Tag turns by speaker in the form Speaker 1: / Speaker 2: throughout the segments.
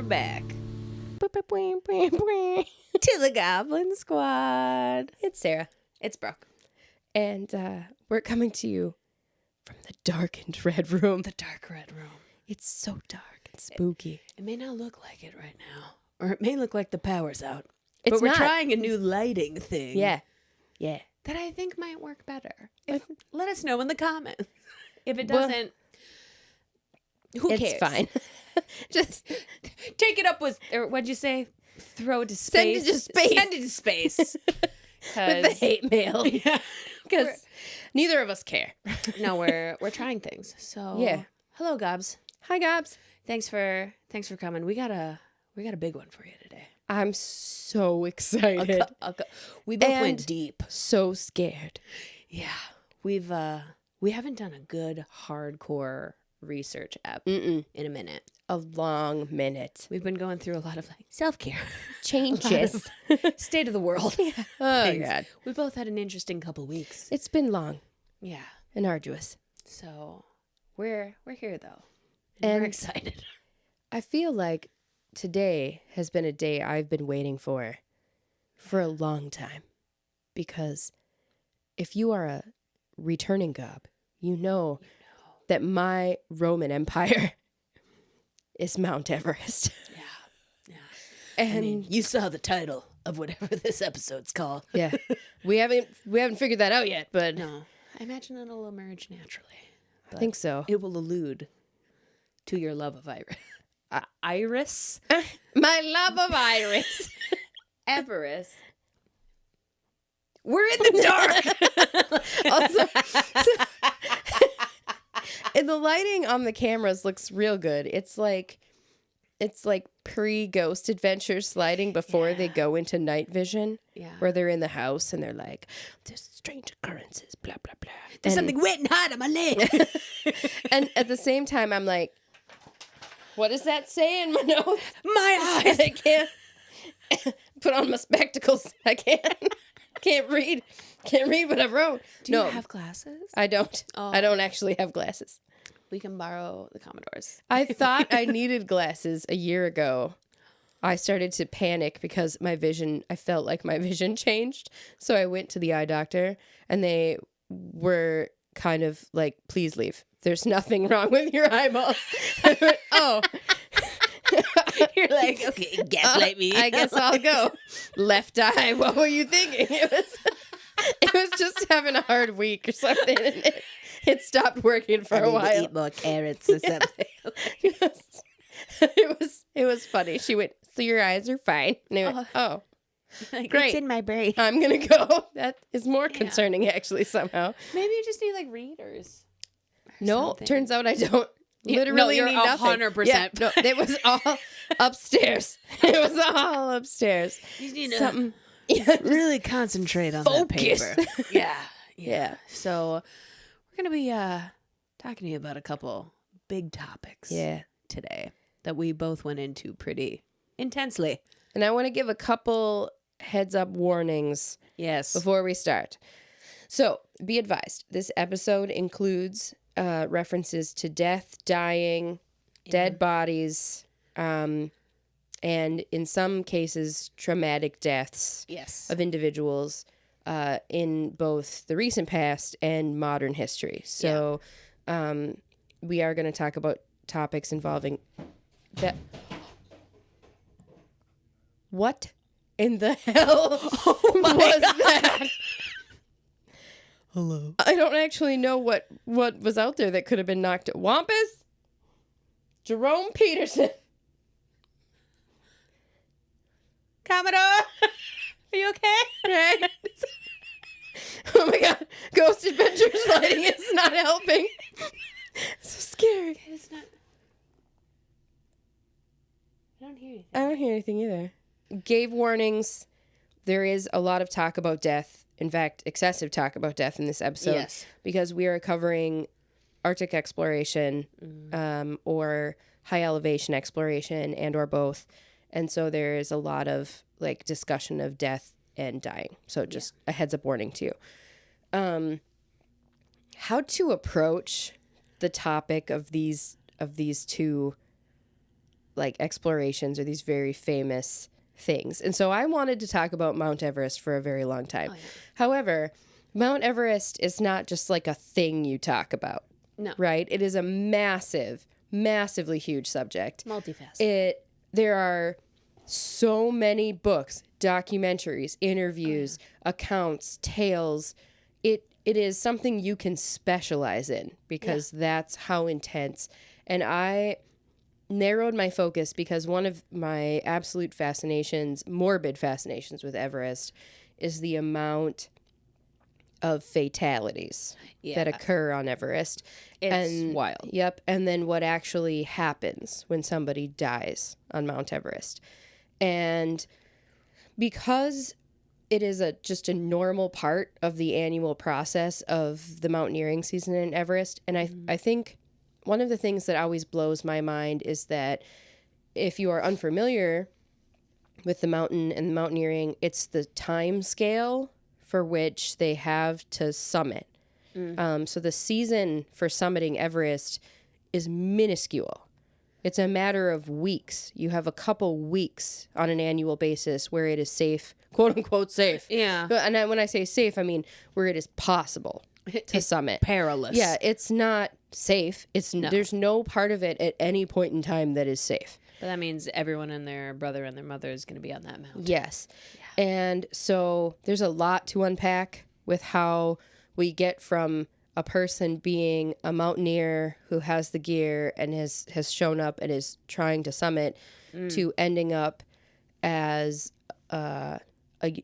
Speaker 1: we're back to the Goblin Squad.
Speaker 2: It's Sarah.
Speaker 1: It's Brooke.
Speaker 2: And we're coming to you from the darkened red room.
Speaker 1: The dark red room.
Speaker 2: It's so dark and spooky.
Speaker 1: It may not look like it right now. Or it may look like the power's out.
Speaker 2: It's
Speaker 1: but we're
Speaker 2: not.
Speaker 1: trying a new lighting thing.
Speaker 2: Yeah.
Speaker 1: That I think might work better. Let us know in the comments. If it
Speaker 2: Well,
Speaker 1: doesn't, who cares?
Speaker 2: It's fine. Just
Speaker 1: take it up with, or what'd you say? Throw it to
Speaker 2: send
Speaker 1: space.
Speaker 2: it to space.
Speaker 1: Send it to space.
Speaker 2: with the hate mail.
Speaker 1: Yeah.
Speaker 2: Because neither of us care.
Speaker 1: No, we're trying things. So
Speaker 2: Yeah.
Speaker 1: Hello, Gobs.
Speaker 2: Hi, Gobs.
Speaker 1: Thanks for coming. We got a big one for you today.
Speaker 2: I'm so excited.
Speaker 1: We both
Speaker 2: And
Speaker 1: went deep.
Speaker 2: so scared.
Speaker 1: Yeah, we haven't done a good hardcore research app
Speaker 2: Mm-mm.
Speaker 1: in a minute.
Speaker 2: A long minute.
Speaker 1: We've been going through a lot of self-care
Speaker 2: Changes.
Speaker 1: state of the world.
Speaker 2: Oh,
Speaker 1: things.
Speaker 2: God.
Speaker 1: We both had an interesting couple weeks.
Speaker 2: It's been long
Speaker 1: Yeah,
Speaker 2: and arduous.
Speaker 1: so we're here though,
Speaker 2: And
Speaker 1: we're excited.
Speaker 2: I feel like today has been a day I've been waiting for a long time. Because if you are a returning gob, you know that my Roman Empire is Mount Everest.
Speaker 1: Yeah.
Speaker 2: And
Speaker 1: I mean, you saw the title of whatever this episode's called.
Speaker 2: yeah, we haven't figured that out yet, but
Speaker 1: No, I imagine it'll emerge naturally.
Speaker 2: I think so.
Speaker 1: It will allude to your love of Iris.
Speaker 2: My love of Iris.
Speaker 1: Everest. We're in the dark.
Speaker 2: Also, and the lighting on the cameras looks real good. It's like pre-Ghost Adventures lighting before they go into night vision.
Speaker 1: Yeah.
Speaker 2: Where they're in the house and they're like, there's strange occurrences, blah, blah, blah.
Speaker 1: There's something wet and hot on my leg.
Speaker 2: And at the same time, I'm like, what does that say in my nose?
Speaker 1: My eyes.
Speaker 2: I can't put on my spectacles. I can't read what I wrote.
Speaker 1: Do you have glasses?
Speaker 2: I don't.
Speaker 1: Oh.
Speaker 2: I don't actually have glasses.
Speaker 1: We can borrow the Commodores.
Speaker 2: I thought I needed glasses a year ago. I started to panic because I felt like my vision changed. So I went to the eye doctor and they were kind of like, please leave. There's nothing wrong with your eyeballs. I went, oh.
Speaker 1: You're like, okay, gaslight me.
Speaker 2: I guess I'll go. Left eye. What were you thinking? It was just having a hard week or something. And it stopped working for a while.
Speaker 1: To eat more carrots or something.
Speaker 2: It was funny. She went, so your eyes are fine. And I went, oh,
Speaker 1: Like,
Speaker 2: great.
Speaker 1: It's in my brain.
Speaker 2: I'm going to go. That is more concerning, actually, somehow.
Speaker 1: Maybe you just need readers.
Speaker 2: No,
Speaker 1: something.
Speaker 2: turns out I don't. Literally
Speaker 1: you're
Speaker 2: need nothing.
Speaker 1: 100%.
Speaker 2: Yeah, no, it was all upstairs. It was all upstairs.
Speaker 1: You need
Speaker 2: Something.
Speaker 1: really concentrate on
Speaker 2: Focus.
Speaker 1: that paper. Yeah. So we're going to be talking to you about a couple big topics today that we both went into pretty intensely.
Speaker 2: And I want to give a couple heads up warnings before we start. So be advised, this episode includes references to death, dying, dead bodies, and in some cases, traumatic deaths of individuals in both the recent past and modern history. So we are going to talk about topics involving that. What in the hell was that?
Speaker 1: Hello.
Speaker 2: I don't actually know what was out there that could have been knocked. Wampus? Jerome Peterson.
Speaker 1: Commodore, are you okay?
Speaker 2: Right? Oh my god. Ghost Adventures lighting is not helping. It's so scary.
Speaker 1: It's not. I don't hear anything.
Speaker 2: I don't hear anything either. Gave warnings. There is a lot of talk about death. In fact, excessive talk about death in this episode.
Speaker 1: Yes.
Speaker 2: Because we are covering Arctic exploration or high elevation exploration and or both. And so there is a lot of discussion of death and dying. So just a heads up warning to you. How to approach the topic of these two like explorations or these very famous things. And so I wanted to talk about Mount Everest for a very long time. Oh, yeah. However, Mount Everest is not just like a thing you talk about.
Speaker 1: No.
Speaker 2: Right? It is a massively huge subject.
Speaker 1: Multifaceted.
Speaker 2: There are so many books, documentaries, interviews, accounts, tales. It is something you can specialize in because that's how intense. And I narrowed my focus because one of my absolute fascinations, morbid fascinations with Everest, is the amount of fatalities that occur on Everest.
Speaker 1: It's wild.
Speaker 2: Yep. And then what actually happens when somebody dies on Mount Everest. And because it is just a normal part of the annual process of the mountaineering season in Everest. And I think one of the things that always blows my mind is that if you are unfamiliar with the mountain and the mountaineering, it's the time scale for which they have to summit. So the season for summiting Everest is minuscule. It's a matter of weeks. You have a couple weeks on an annual basis where it is safe, quote unquote safe.
Speaker 1: Yeah.
Speaker 2: And when I say safe, I mean where it is possible to summit.
Speaker 1: Perilous.
Speaker 2: Yeah, it's not safe. There's no part of it at any point in time that is safe.
Speaker 1: But that means everyone and their brother and their mother is going to be on that mountain.
Speaker 2: Yes. Yeah. And so there's a lot to unpack with how we get from a person being a mountaineer who has the gear and has shown up and is trying to summit to ending up as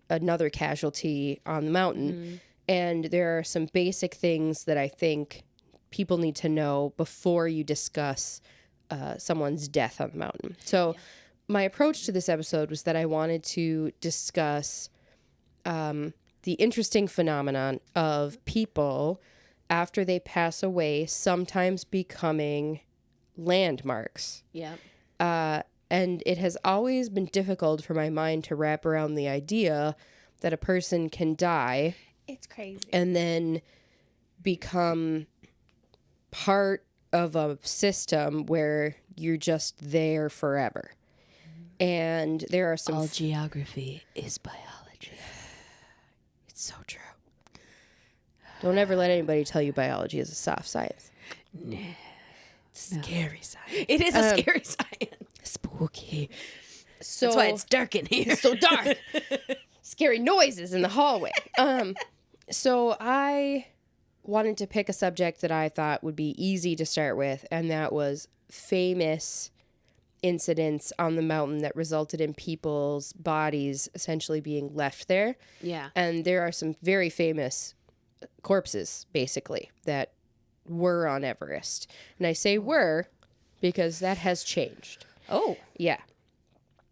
Speaker 2: another casualty on the mountain. And there are some basic things that I think people need to know before you discuss someone's death on the mountain. So my approach to this episode was that I wanted to discuss the interesting phenomenon of people after they pass away sometimes becoming landmarks.
Speaker 1: Yeah.
Speaker 2: And it has always been difficult for my mind to wrap around the idea that a person can die.
Speaker 1: It's crazy.
Speaker 2: And then become part of a system where you're just there forever. And there are some...
Speaker 1: All geography is biology.
Speaker 2: It's so true. Don't ever let anybody tell you biology is a soft science.
Speaker 1: No.
Speaker 2: It's a scary science.
Speaker 1: It is a scary science.
Speaker 2: Spooky. So,
Speaker 1: that's why it's dark in here.
Speaker 2: It's so dark. Scary noises in the hallway. So I wanted to pick a subject that I thought would be easy to start with, and that was famous incidents on the mountain that resulted in people's bodies essentially being left there.
Speaker 1: Yeah.
Speaker 2: And there are some very famous corpses, basically, that were on Everest. And I say were because that has changed.
Speaker 1: Oh.
Speaker 2: Yeah.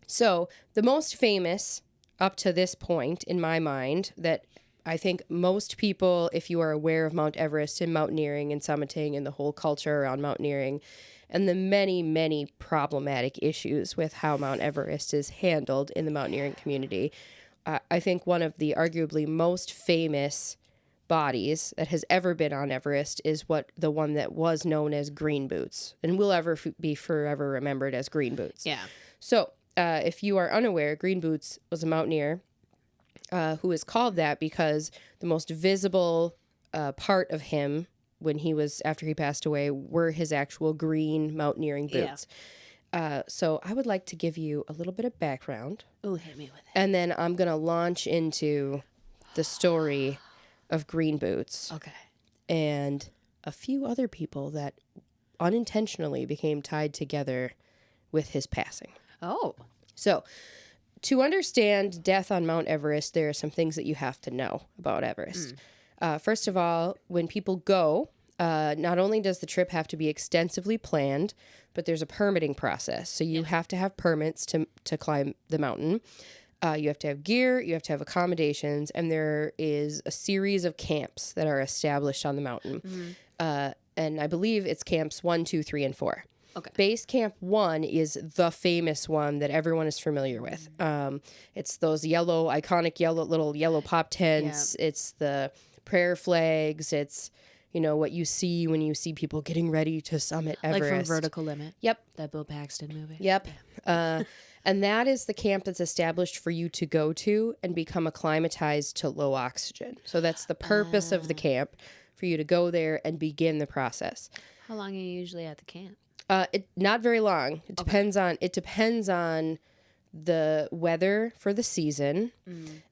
Speaker 2: So the most famous up to this point, in my mind, that I think most people, if you are aware of Mount Everest and mountaineering and summiting and the whole culture around mountaineering and the many, many problematic issues with how Mount Everest is handled in the mountaineering community, I think one of the arguably most famous bodies that has ever been on Everest is the one that was known as Green Boots and will ever be forever remembered as Green Boots.
Speaker 1: Yeah.
Speaker 2: So if you are unaware, Green Boots was a mountaineer who is called that because the most visible part of him after he passed away were his actual green mountaineering boots. Yeah. So I would like to give you a little bit of background.
Speaker 1: Oh, hit me with it.
Speaker 2: And then I'm going to launch into the story of Green Boots.
Speaker 1: Okay.
Speaker 2: And a few other people that unintentionally became tied together with his passing.
Speaker 1: Oh.
Speaker 2: So to understand death on Mount Everest, there are some things that you have to know about Everest. First of all, when people go, not only does the trip have to be extensively planned, but there's a permitting process. So you have to have permits to climb the mountain. You have to have gear, you have to have accommodations, and there is a series of camps that are established on the mountain. And I believe it's camps 1, 2, 3, and 4.
Speaker 1: Okay.
Speaker 2: Base Camp 1 is the famous one that everyone is familiar with. It's those iconic little yellow pop tents. Yeah. It's the prayer flags. It's, what you see when you see people getting ready to summit Everest.
Speaker 1: Like from Vertical Limit.
Speaker 2: Yep.
Speaker 1: That Bill Paxton movie.
Speaker 2: Yep. And that is the camp that's established for you to go to and become acclimatized to low oxygen. So that's the purpose of the camp, for you to go there and begin the process.
Speaker 1: How long are you usually at the camp?
Speaker 2: Not very long. It depends on the weather for the season.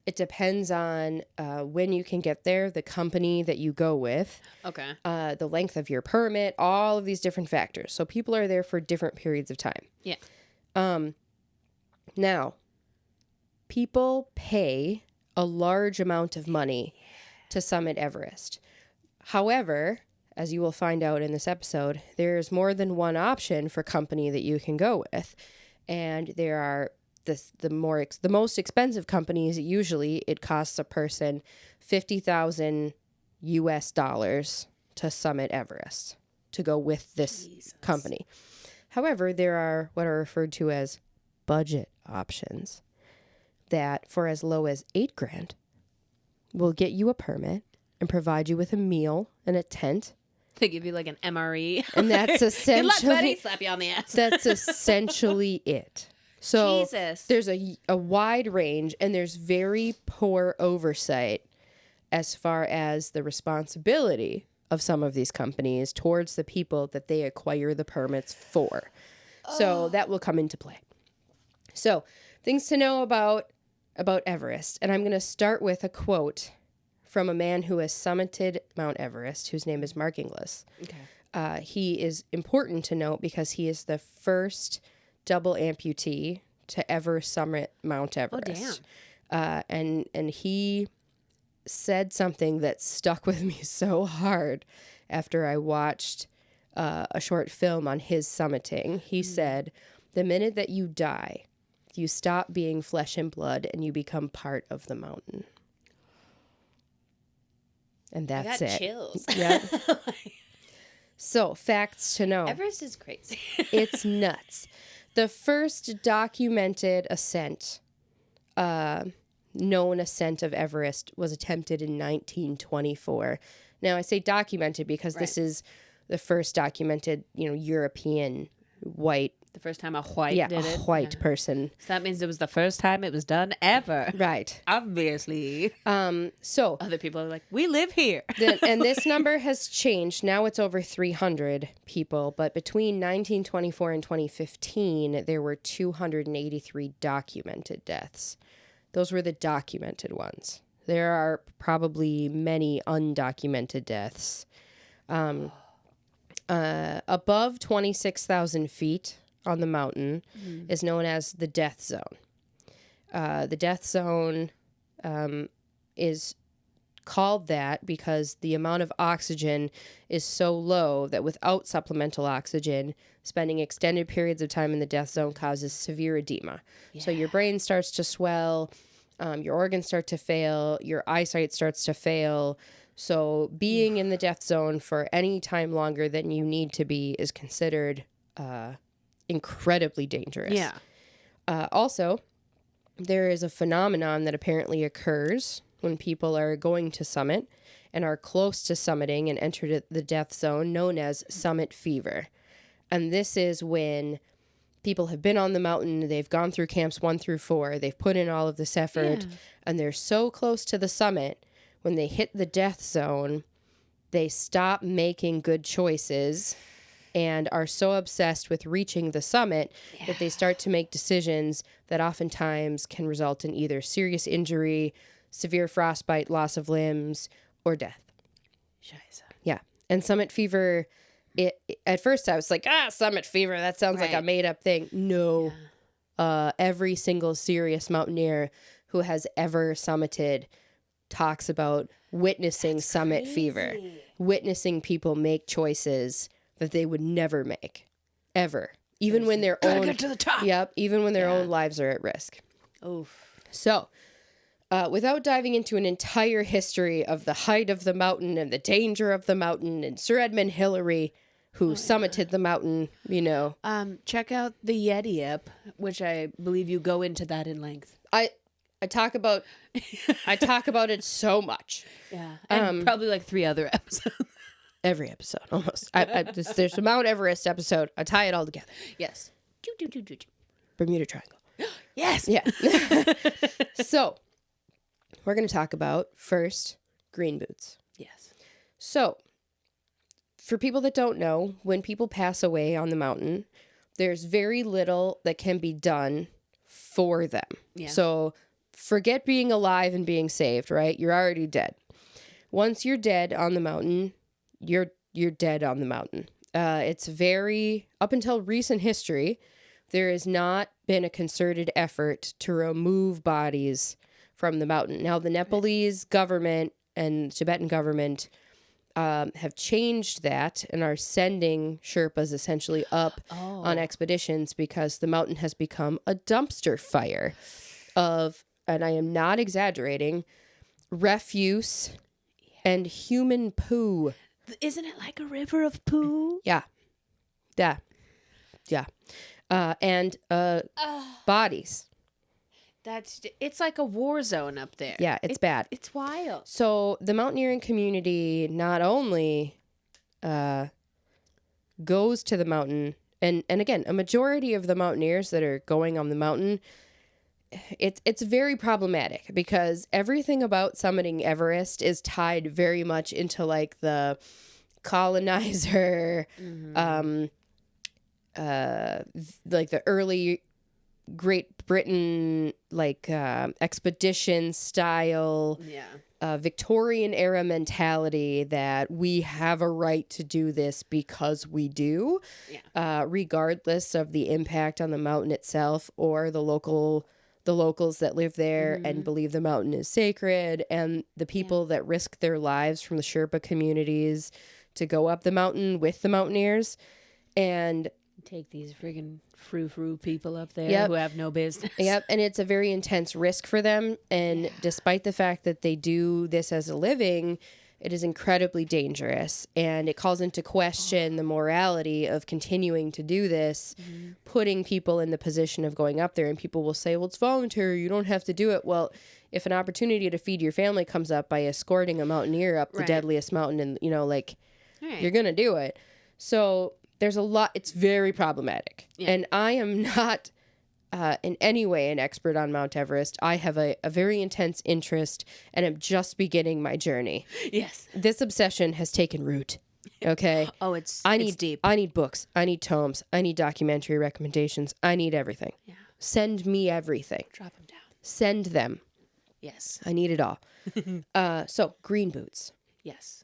Speaker 2: It depends on when you can get there, the company that you go with, the length of your permit, all of these different factors. So people are there for different periods of time.
Speaker 1: Yeah.
Speaker 2: Now, people pay a large amount of money to summit Everest. However, as you will find out in this episode, there's more than one option for company that you can go with. And there are the most expensive companies. Usually it costs a person $50,000 US to summit Everest, to go with this company. However, there are what are referred to as budget options that for as low as $8,000 will get you a permit and provide you with a meal and a tent.
Speaker 1: They give you like an MRE.
Speaker 2: And that's essentially...
Speaker 1: Good luck, buddy. Slap you on the ass.
Speaker 2: That's essentially it. So
Speaker 1: Jesus.
Speaker 2: There's a wide range, and there's very poor oversight as far as the responsibility of some of these companies towards the people that they acquire the permits for. So that will come into play. So things to know about Everest. And I'm going to start with a quote from a man who has summited Mount Everest, whose name is Mark Inglis.
Speaker 1: Okay.
Speaker 2: He is important to note because he is the first double amputee to ever summit Mount Everest.
Speaker 1: Oh,
Speaker 2: damn. And he said something that stuck with me so hard after I watched a short film on his summiting. He said, the minute that you die, you stop being flesh and blood and you become part of the mountain. And that's it.
Speaker 1: I got chills.
Speaker 2: Yeah. So, facts to know.
Speaker 1: Everest is crazy.
Speaker 2: It's nuts. The first documented ascent, known ascent of Everest, was attempted in 1924. Now, I say documented because this is the first documented, European white.
Speaker 1: The first time a white did it.
Speaker 2: A white person.
Speaker 1: So that means it was the first time it was done ever.
Speaker 2: Right.
Speaker 1: Obviously.
Speaker 2: So
Speaker 1: other people are like, we live here.
Speaker 2: And this number has changed. Now it's over 300 people. But between 1924 and 2015, there were 283 documented deaths. Those were the documented ones. There are probably many undocumented deaths. Above 26,000 feet on the mountain is known as the death zone. The death zone is called that because the amount of oxygen is so low that without supplemental oxygen, spending extended periods of time in the death zone causes severe edema. Yeah. So your brain starts to swell, your organs start to fail, your eyesight starts to fail. So being in the death zone for any time longer than you need to be is considered incredibly dangerous.
Speaker 1: Yeah.
Speaker 2: Also, there is a phenomenon that apparently occurs when people are going to summit and are close to summiting and enter the death zone, known as summit fever. And this is when people have been on the mountain, they've gone through camps 1 through 4, they've put in all of this effort, and they're so close to the summit, when they hit the death zone, they stop making good choices and are so obsessed with reaching the summit that they start to make decisions that oftentimes can result in either serious injury, severe frostbite, loss of limbs, or death.
Speaker 1: Scheiße.
Speaker 2: Yeah. And summit fever, at first I was like, summit fever, that sounds like a made-up thing. No. Yeah. Every single serious mountaineer who has ever summited talks about witnessing summit fever, witnessing people make choices that they would never make, ever, even when their own
Speaker 1: get to the top.
Speaker 2: Yep, even when their own lives are at risk.
Speaker 1: Oof.
Speaker 2: So, without diving into an entire history of the height of the mountain and the danger of the mountain and Sir Edmund Hillary, who summited the mountain,
Speaker 1: check out the Yeti app, which I believe you go into that in length.
Speaker 2: I talk about it so much.
Speaker 1: Yeah. And probably like 3 other episodes.
Speaker 2: Every episode, almost. There's a Mount Everest episode. I tie it all together.
Speaker 1: Yes.
Speaker 2: Bermuda Triangle.
Speaker 1: Yes.
Speaker 2: Yeah. So, we're going to talk about first green boots.
Speaker 1: Yes.
Speaker 2: So, for people that don't know, when people pass away on the mountain, there's very little that can be done for them.
Speaker 1: Yeah.
Speaker 2: So, forget being alive and being saved, right? You're already dead. Once you're dead on the mountain, you're dead on the mountain. It's very, up until recent history, there has not been a concerted effort to remove bodies from the mountain. Now, the Nepalese government and Tibetan government have changed that and are sending Sherpas essentially up on expeditions because the mountain has become a dumpster fire of, and I am not exaggerating, refuse and human poo.
Speaker 1: Isn't it like a river of poo?
Speaker 2: Yeah. And bodies.
Speaker 1: It's like a war zone up there.
Speaker 2: Yeah, it's bad.
Speaker 1: It's wild.
Speaker 2: So the mountaineering community not only goes to the mountain, and again, a majority of the mountaineers that are going on the mountain, it's very problematic because everything about summiting Everest is tied very much into like the colonizer, like the early Great Britain, like expedition style, Victorian era mentality that we have a right to do this because we do, regardless of the impact on the mountain itself or the locals that live there and believe the mountain is sacred, and the people that risk their lives from the Sherpa communities to go up the mountain with the mountaineers and
Speaker 1: take these friggin' frou-frou people up there who have no business.
Speaker 2: Yep, and it's a very intense risk for them. And despite the fact that they do this as a living, it is incredibly dangerous. And it calls into question the morality of continuing to do this, putting people in the position of going up there. And people will say, well, it's voluntary. You don't have to do it. Well, if an opportunity to feed your family comes up by escorting a mountaineer up the deadliest mountain and, you're going to do it. So there's a lot. It's very problematic. And I am not in any way an expert on Mount Everest. I have a very intense interest and am just beginning my journey.
Speaker 1: Yes.
Speaker 2: This obsession has taken root. Okay.
Speaker 1: It's deep.
Speaker 2: I need books. I need tomes. I need documentary recommendations. I need everything. Yeah. Send me everything.
Speaker 1: Drop them down.
Speaker 2: Send them.
Speaker 1: Yes.
Speaker 2: I need it all. So green boots.
Speaker 1: Yes.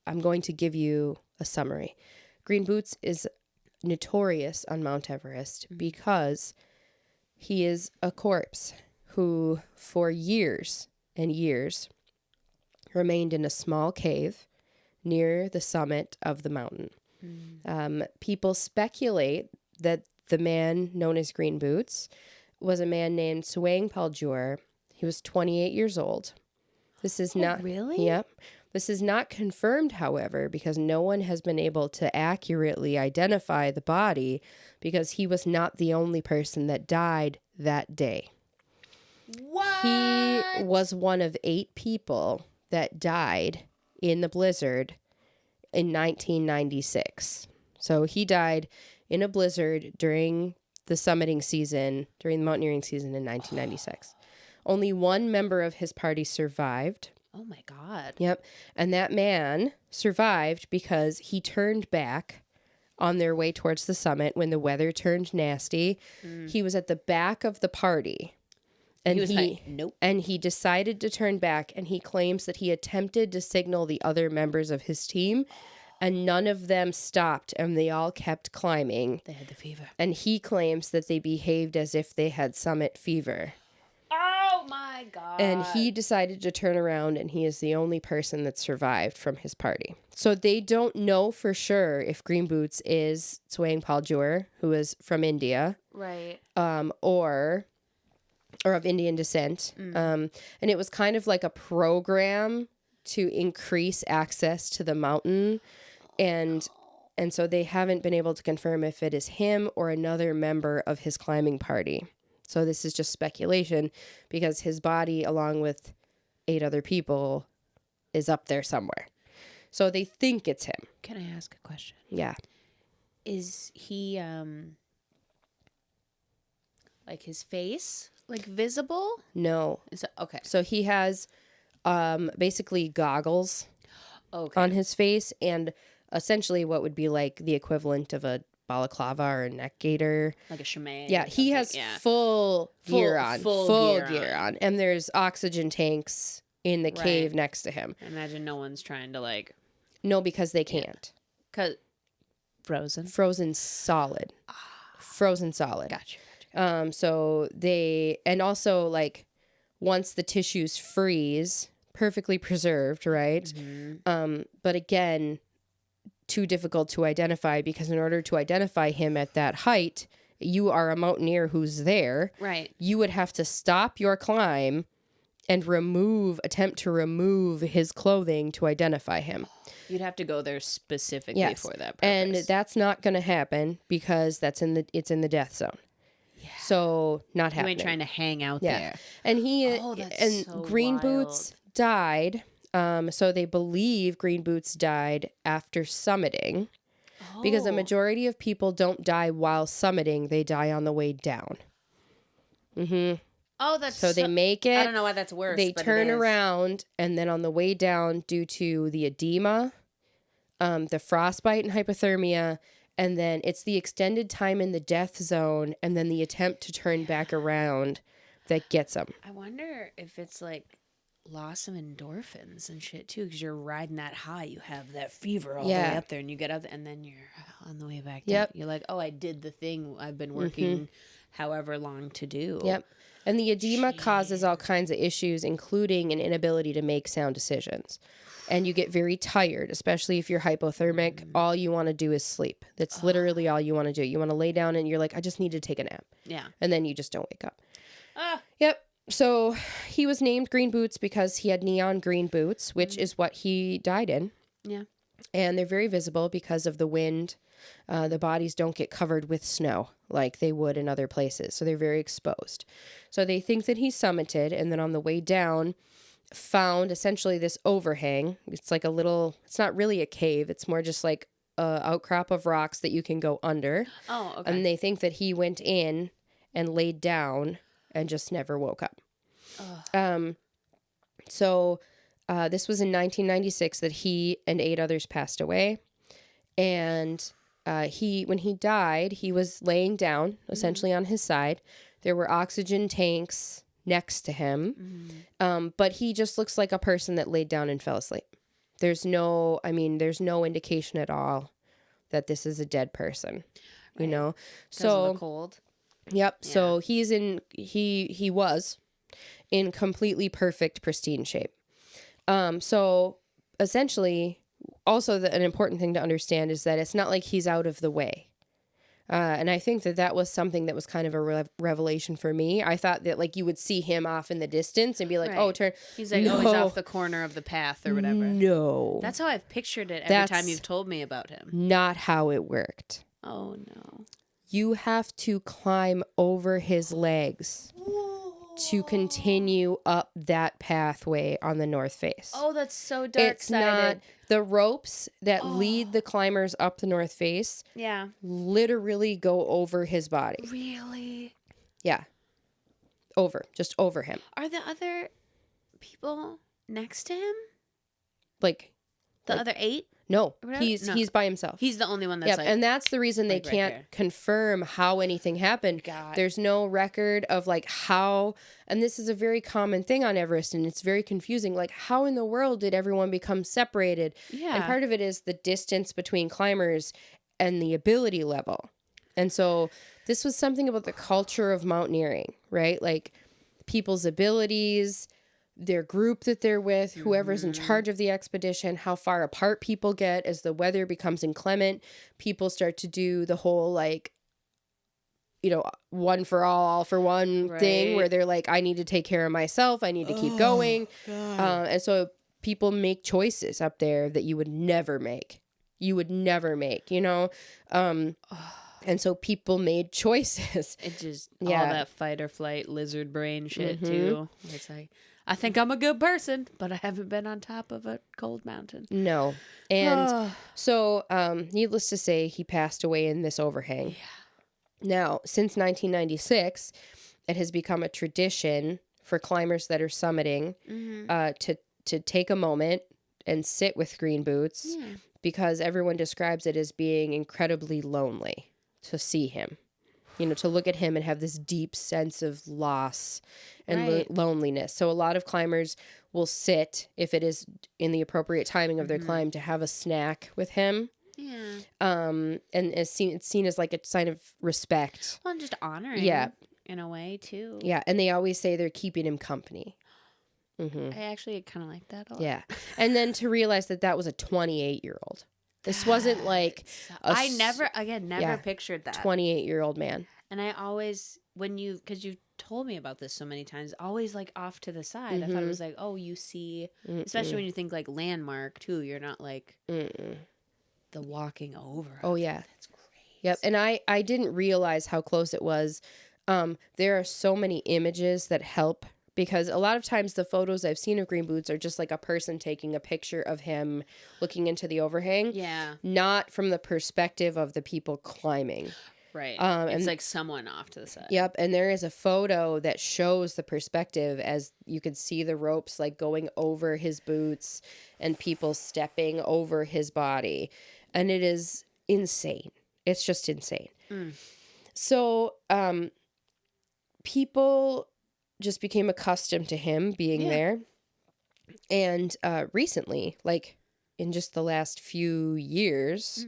Speaker 2: I'm going to give you a summary. Green Boots is notorious on Mount Everest because he is a corpse who, for years and years, remained in a small cave near the summit of the mountain. People speculate that the man known as Green Boots was a man named Tsewang Paljur. He was 28 years old. This is not...
Speaker 1: Really?
Speaker 2: Yep. This is not confirmed, however, because no one has been able to accurately identify the body because he was not the only person that died that day.
Speaker 1: What?
Speaker 2: He was one of 8 people that died in the blizzard in 1996. So he died in a blizzard during the summiting season, during the mountaineering season in 1996. Only one member of his party survived.
Speaker 1: Oh my God.
Speaker 2: Yep. And that man survived because he turned back on their way towards the summit when the weather turned nasty. He was at the back of the party. And
Speaker 1: he was like, nope.
Speaker 2: And he decided to turn back, and he claims that he attempted to signal the other members of his team, and none of them stopped, and they all kept climbing.
Speaker 1: They had the fever.
Speaker 2: And he claims that they behaved as if they had summit fever.
Speaker 1: Oh my God.
Speaker 2: And he decided to turn around, and he is the only person that survived from his party. So they don't know for sure if Green Boots is Tsewang Paljur, who is from India.
Speaker 1: Right.
Speaker 2: Or of Indian descent. And it was kind of like a program to increase access to the mountain. And so they haven't been able to confirm if it is him or another member of his climbing party. So this is just speculation because his body, along with 8 other people, is up there somewhere. So they think it's him.
Speaker 1: Can I ask a question?
Speaker 2: Yeah.
Speaker 1: Is he like his face like visible?
Speaker 2: No.
Speaker 1: Okay.
Speaker 2: So he has basically goggles on his face, and essentially what would be like the equivalent of a balaclava or a neck gaiter.
Speaker 1: Like a chemise.
Speaker 2: Yeah, he has full gear on. Full gear on. And there's oxygen tanks in the cave next to him.
Speaker 1: I imagine no one's trying to like...
Speaker 2: No, because they can't.
Speaker 1: Because... Frozen?
Speaker 2: Frozen solid. Frozen solid.
Speaker 1: Gotcha.
Speaker 2: So they... And also, like, once the tissues freeze, perfectly preserved, right? Mm-hmm. But again... too difficult to identify, because in order to identify him at that height, you are a mountaineer who's there.
Speaker 1: Right.
Speaker 2: You would have to stop your climb and attempt to remove his clothing to identify him.
Speaker 1: You'd have to go there specifically for that purpose.
Speaker 2: And that's not going to happen because it's in the death zone. Yeah. So not happening.
Speaker 1: You ain't trying to hang out there.
Speaker 2: And Green Boots died. So they believe Green Boots died after summiting, because the majority of people don't die while summiting; they die on the way down. Mm-hmm.
Speaker 1: Oh, that's
Speaker 2: so they make it.
Speaker 1: I don't know why that's worse.
Speaker 2: They turn around, and then on the way down, due to the edema, the frostbite and hypothermia, and then it's the extended time in the death zone, and then the attempt to turn back around that gets them.
Speaker 1: I wonder if it's like loss of endorphins and shit too, because you're riding that high, you have that fever all the way up there, and you get up and then you're on the way back down. You're like, oh, I did the thing I've been working however long to do.
Speaker 2: And the edema causes all kinds of issues, including an inability to make sound decisions, and you get very tired, especially if you're hypothermic. All you want to do is sleep. That's literally all you want to do. You want to lay down and you're like, I just need to take a nap. And then you just don't wake up. So he was named Green Boots because he had neon green boots, which is what he died in. And they're very visible because of the wind. The bodies don't get covered with snow like they would in other places. So they're very exposed. So they think that he summited, and then on the way down found essentially this overhang. It's like it's not really a cave. It's more just like a outcrop of rocks that you can go under. And they think that he went in and laid down and just never woke up. So this was in 1996 that he and 8 others passed away. And when he died, he was laying down, essentially on his side. There were oxygen tanks next to him. But he just looks like a person that laid down and fell asleep. There's no indication at all that this is a dead person, you know? So
Speaker 1: of the cold.
Speaker 2: Yep. Yeah. So he was in completely perfect, pristine shape. So essentially, also an important thing to understand is that it's not like he's out of the way. And I think that was something that was kind of a revelation for me. I thought that like you would see him off in the distance and be like, oh, turn.
Speaker 1: He's like, he's off the corner of the path or whatever.
Speaker 2: No.
Speaker 1: That's how I've pictured it every time you've told me about him.
Speaker 2: Not how it worked.
Speaker 1: Oh, no.
Speaker 2: You have to climb over his legs to continue up that pathway on the north face.
Speaker 1: Oh, that's so dark-sided.
Speaker 2: It's not the ropes that lead the climbers up the north face.
Speaker 1: Yeah.
Speaker 2: Literally go over his body.
Speaker 1: Really?
Speaker 2: Yeah. Just over him.
Speaker 1: Are the other people next to him?
Speaker 2: Like
Speaker 1: the other 8?
Speaker 2: No, he's by himself.
Speaker 1: He's the only one that's
Speaker 2: and that's the reason they can't confirm how anything happened. There's no record of like how, and this is a very common thing on Everest, and it's very confusing. Like, how in the world did everyone become separated? Yeah. And part of it is the distance between climbers and the ability level. And so this was something about the culture of mountaineering, right? Like people's abilities, their group that they're with, whoever's in charge of the expedition, how far apart people get as the weather becomes inclement. People start to do the whole like, one for all for one thing where they're like, I need to take care of myself. I need to keep going. And so people make choices up there that you would never make. And so people made choices.
Speaker 1: It just, all that fight or flight lizard brain shit too. It's like, I think I'm a good person, but I haven't been on top of a cold mountain.
Speaker 2: No. And so, needless to say, he passed away in this overhang.
Speaker 1: Yeah.
Speaker 2: Now, since 1996, it has become a tradition for climbers that are summiting to take a moment and sit with Green Boots because everyone describes it as being incredibly lonely to see him. You know, to look at him and have this deep sense of loss and loneliness. So a lot of climbers will sit, if it is in the appropriate timing of their climb, to have a snack with him.
Speaker 1: Yeah.
Speaker 2: And it's seen as like a sign of respect.
Speaker 1: Well, and just honoring. In a way, too.
Speaker 2: Yeah, and they always say they're keeping him company.
Speaker 1: I actually kind of like that a lot.
Speaker 2: Yeah. And then to realize that was a 28-year-old. This wasn't like
Speaker 1: I never pictured that
Speaker 2: 28-year-old man.
Speaker 1: And I always, because you've told me about this so many times, always like off to the side. I thought it was like, oh, you see, especially when you think like landmark too. You're not like the walking over.
Speaker 2: Oh yeah,
Speaker 1: that's crazy.
Speaker 2: Yep. And I didn't realize how close it was. There are so many images that help. Because a lot of times the photos I've seen of Green Boots are just like a person taking a picture of him looking into the overhang.
Speaker 1: Yeah.
Speaker 2: Not from the perspective of the people climbing.
Speaker 1: Right. It's like someone off to the side.
Speaker 2: Yep. And there is a photo that shows the perspective as you could see the ropes like going over his boots and people stepping over his body. And it is insane. It's just insane. So people just became accustomed to him being there. And recently, like in just the last few years,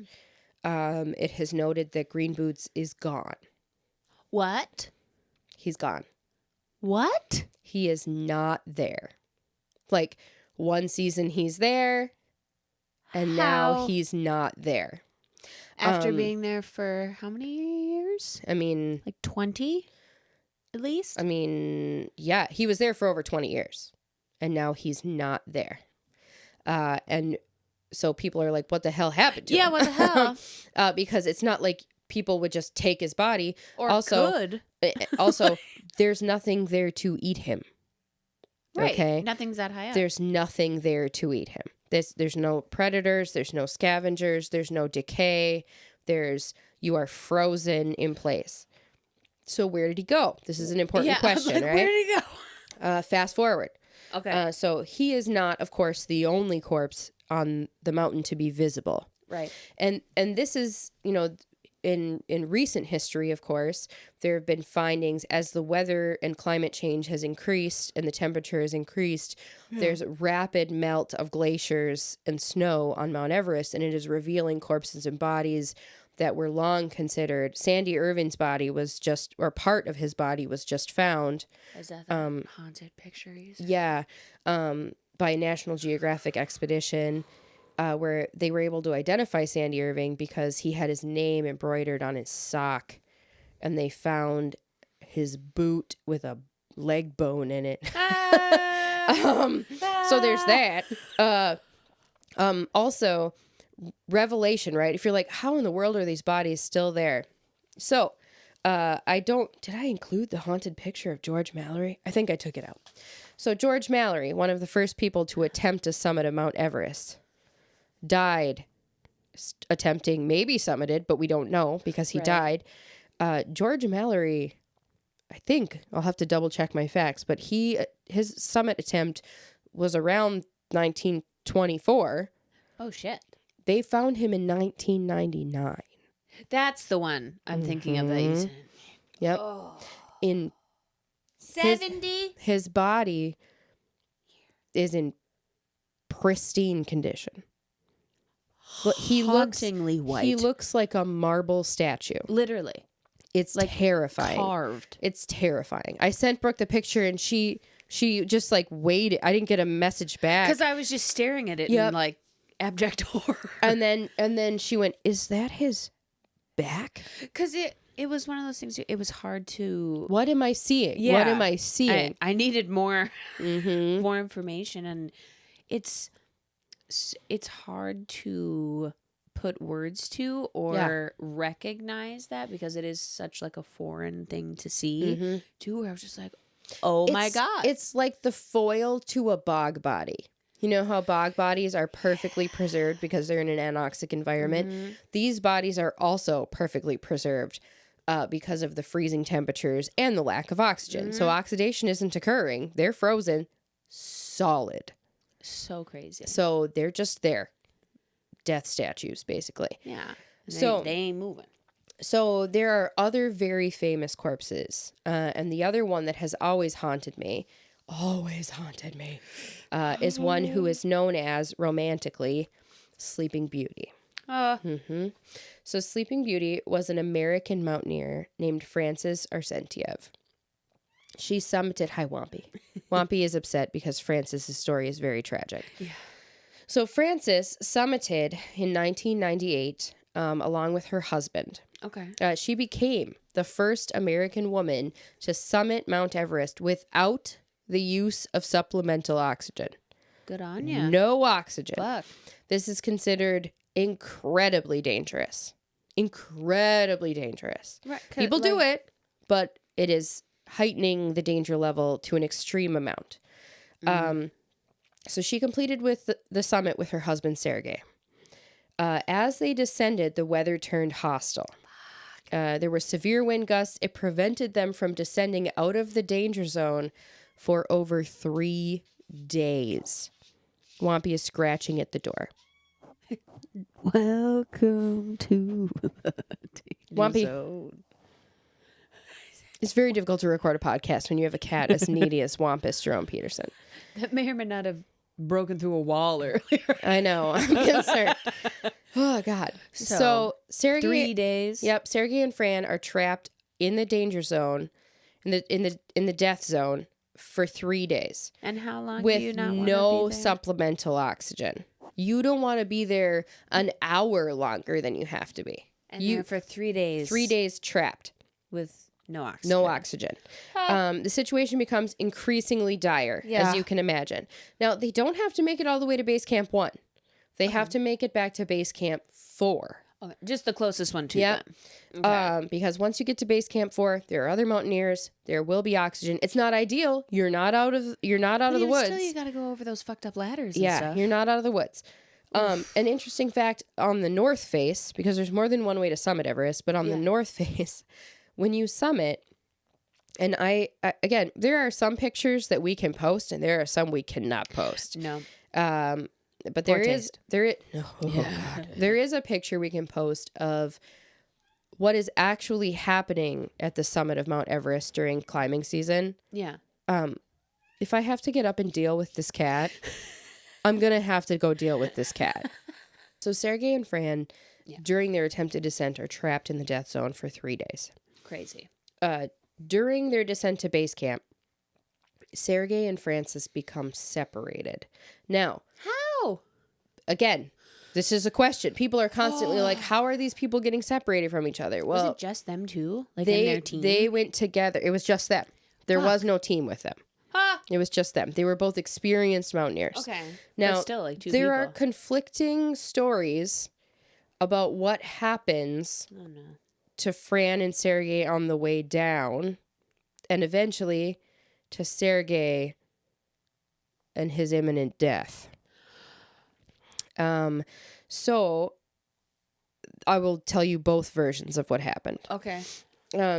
Speaker 2: it has noted that Green Boots is gone.
Speaker 1: What?
Speaker 2: He's gone.
Speaker 1: What?
Speaker 2: He is not there. Like one season he's there, and now he's not there.
Speaker 1: After being there for how many years?
Speaker 2: I mean...
Speaker 1: Like 20? At least?
Speaker 2: I mean, yeah, he was there for over 20 years, and now he's not there. And so people are like, what the hell happened to him?
Speaker 1: Yeah, what the hell?
Speaker 2: Because it's not like people would just take his body.
Speaker 1: Or also,
Speaker 2: also, there's nothing there to eat him.
Speaker 1: Right.
Speaker 2: Okay?
Speaker 1: Nothing's that high up.
Speaker 2: There's nothing there to eat him. There's no predators. There's no scavengers. There's no decay. You are frozen in place. So where did he go? This is an important question, right?
Speaker 1: Where did he go?
Speaker 2: Fast forward.
Speaker 1: Okay.
Speaker 2: So he is not, of course, the only corpse on the mountain to be visible.
Speaker 1: Right.
Speaker 2: And this is, in recent history, of course, there have been findings as the weather and climate change has increased and the temperature has increased. There's rapid melt of glaciers and snow on Mount Everest, and it is revealing corpses and bodies that were long considered. Sandy Irving's body was just, or part of his body was just found.
Speaker 1: Is that the haunted picture you said?
Speaker 2: Yeah, by a National Geographic expedition, where they were able to identify Sandy Irving because he had his name embroidered on his sock, and they found his boot with a leg bone in it. So there's that. Also, revelation, right? If you're like, how in the world are these bodies still there? So, did I include the haunted picture of George Mallory? I think I took it out. So George Mallory, one of the first people to attempt to summit Mount Everest, died attempting, maybe summited, but we don't know because he died. George Mallory, I think, I'll have to double check my facts, but his summit attempt was around 1924.
Speaker 1: Oh, shit.
Speaker 2: They found him in 1999.
Speaker 1: That's the one I'm thinking of that you said.
Speaker 2: Yep.
Speaker 1: Oh.
Speaker 2: In
Speaker 1: 70?
Speaker 2: His body is in pristine condition. But
Speaker 1: Hauntingly white.
Speaker 2: He looks like a marble statue.
Speaker 1: Literally.
Speaker 2: It's like terrifying.
Speaker 1: Carved.
Speaker 2: It's terrifying. I sent Brooke the picture and she just like waited. I didn't get a message back.
Speaker 1: Because I was just staring at it in like abject horror.
Speaker 2: And then she went, "Is that his back?"
Speaker 1: Because it was one of those things. It was hard to.
Speaker 2: What am I seeing?
Speaker 1: Yeah,
Speaker 2: what am I seeing?
Speaker 1: I needed more, more information, and it's hard to put words to or recognize that because it is such like a foreign thing to see. Too, where I was just like, Oh my God.
Speaker 2: It's like the foil to a bog body. You know how bog bodies are perfectly preserved because they're in an anoxic environment? Mm-hmm. These bodies are also perfectly preserved because of the freezing temperatures and the lack of oxygen. Mm-hmm. So oxidation isn't occurring. They're frozen solid.
Speaker 1: So crazy.
Speaker 2: So they're just there. Death statues, basically.
Speaker 1: Yeah. So they ain't moving.
Speaker 2: So there are other very famous corpses. And the other one that has always haunted me, is one who is known as, romantically, Sleeping Beauty. Mm-hmm. So Sleeping Beauty was an American mountaineer named Frances Arsentev. She summited... Hi, Wampy. Wampy is upset because Frances' story is very tragic. Yeah. So Frances summited in 1998 along with her husband.
Speaker 1: Okay.
Speaker 2: She became the first American woman to summit Mount Everest without the use of supplemental oxygen.
Speaker 1: Good on ya.
Speaker 2: No oxygen.
Speaker 1: Fuck.
Speaker 2: This is considered incredibly dangerous. Incredibly dangerous. Right. People do it, but it is heightening the danger level to an extreme amount. So she completed with the summit with her husband, Sergei. As they descended, the weather turned hostile. There were severe wind gusts. It prevented them from descending out of the danger zone for over 3 days. Wampy is scratching at the door.
Speaker 1: Welcome to the danger
Speaker 2: Wampy
Speaker 1: zone.
Speaker 2: It's very difficult to record a podcast when you have a cat as needy as Wampus Jerome Peterson.
Speaker 1: That may or may not have broken through a wall earlier.
Speaker 2: I know. I'm concerned. Oh, God. So Sergei...
Speaker 1: 3 days.
Speaker 2: Yep. Sergei and Fran are trapped in the danger zone, in the death zone for 3 days.
Speaker 1: And how long
Speaker 2: with
Speaker 1: do you not want to
Speaker 2: no
Speaker 1: be there?
Speaker 2: Supplemental oxygen. You don't want to be there an hour longer than you have to be.
Speaker 1: And you're for 3 days.
Speaker 2: 3 days trapped.
Speaker 1: With no oxygen.
Speaker 2: No oxygen. The situation becomes increasingly dire, as you can imagine. Now, they don't have to make it all the way to base camp 1. They have to make it back to base camp 4.
Speaker 1: Okay. Just the closest one to them.
Speaker 2: Okay. Because once you get to base camp 4, there are other mountaineers. There will be oxygen. It's not ideal. You're not out of the woods.
Speaker 1: Still, you got to go over those fucked up ladders. And stuff.
Speaker 2: You're not out of the woods. An interesting fact on the north face, because there's more than one way to summit Everest, but on the north face, when you summit, and I again, there are some pictures that we can post, and there are some we cannot post.
Speaker 1: No.
Speaker 2: But there is a picture we can post of what is actually happening at the summit of Mount Everest during climbing season.
Speaker 1: Yeah.
Speaker 2: If I have to get up and deal with this cat, I'm going to have to go deal with this cat. So Sergei and Fran, during their attempted descent, are trapped in the death zone for 3 days.
Speaker 1: Crazy.
Speaker 2: During their descent to base camp, Sergei and Frances become separated. Now,
Speaker 1: how?
Speaker 2: Again, this is a question. People are constantly like, how are these people getting separated from each other? Well,
Speaker 1: was it just them two? Like in their team?
Speaker 2: They went together. It was just them. There was no team with them. It was just them. They were both experienced mountaineers.
Speaker 1: Okay.
Speaker 2: Now,
Speaker 1: but still, like two
Speaker 2: there
Speaker 1: people.
Speaker 2: are conflicting stories about what happens to Fran and Sergei on the way down, and eventually to Sergei and his imminent death. So I will tell you both versions of what happened.
Speaker 1: Okay.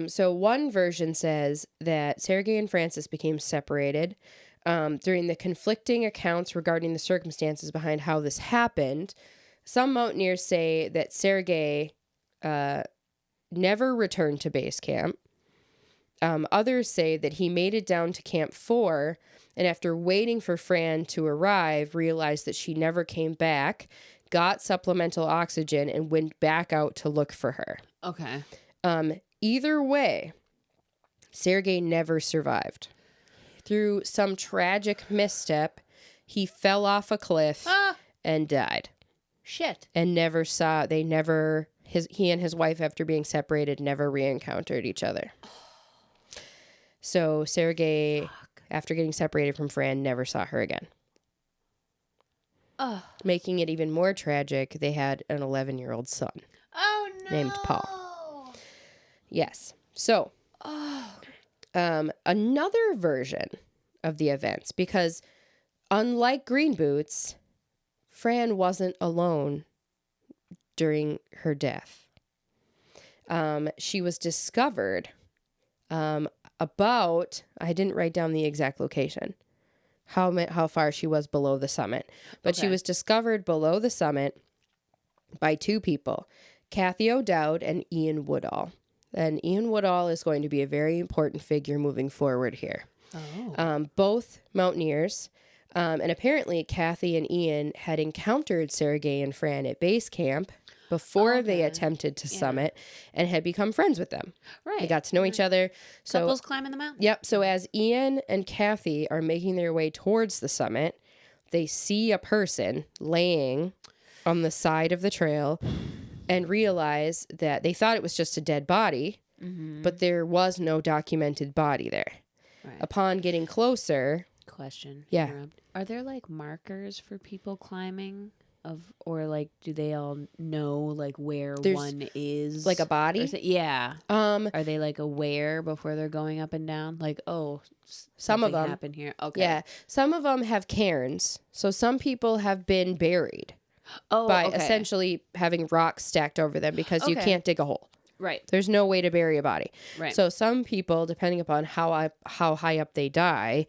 Speaker 2: So one version says that Sergei and Frances became separated. During the conflicting accounts regarding the circumstances behind how this happened, some mountaineers say that Sergei never returned to base camp. Others say that he made it down to Camp 4, and after waiting for Fran to arrive, realized that she never came back, got supplemental oxygen, and went back out to look for her.
Speaker 1: Okay.
Speaker 2: Either way, Sergei never survived. Through some tragic misstep, he fell off a cliff and died.
Speaker 1: Shit.
Speaker 2: And he and his wife, after being separated, never re-encountered each other. So Sergei, after getting separated from Fran, never saw her again. Making it even more tragic, they had an 11-year-old son.
Speaker 1: Oh, no.
Speaker 2: Named Paul. Yes. So, another version of the events, because unlike Green Boots, Fran wasn't alone during her death. She was discovered about, I didn't write down the exact location, how far she was below the summit, but she was discovered below the summit by two people, Kathy O'Dowd and Ian Woodall. And Ian Woodall is going to be a very important figure moving forward here. Both Mountaineers. And apparently Kathy and Ian had encountered Sergei and Fran at base camp before they attempted to summit and had become friends with them. Right. They got to know each other. So,
Speaker 1: couples climbing the mountain.
Speaker 2: Yep. So as Ian and Kathy are making their way towards the summit, they see a person laying on the side of the trail and realize that they thought it was just a dead body, but there was no documented body there. Right. Upon getting closer...
Speaker 1: Question.
Speaker 2: Yeah.
Speaker 1: Interrupt. Are there like markers for people climbing or like do they all know like where one is?
Speaker 2: Like a body?
Speaker 1: Yeah. Are they like aware before they're going up and down? Like,
Speaker 2: some of them
Speaker 1: happen here. Okay.
Speaker 2: Yeah. Some of them have cairns. So some people have been buried by essentially having rocks stacked over them because you can't dig a hole.
Speaker 1: Right.
Speaker 2: There's no way to bury a body.
Speaker 1: Right.
Speaker 2: So some people, depending upon how high up they die,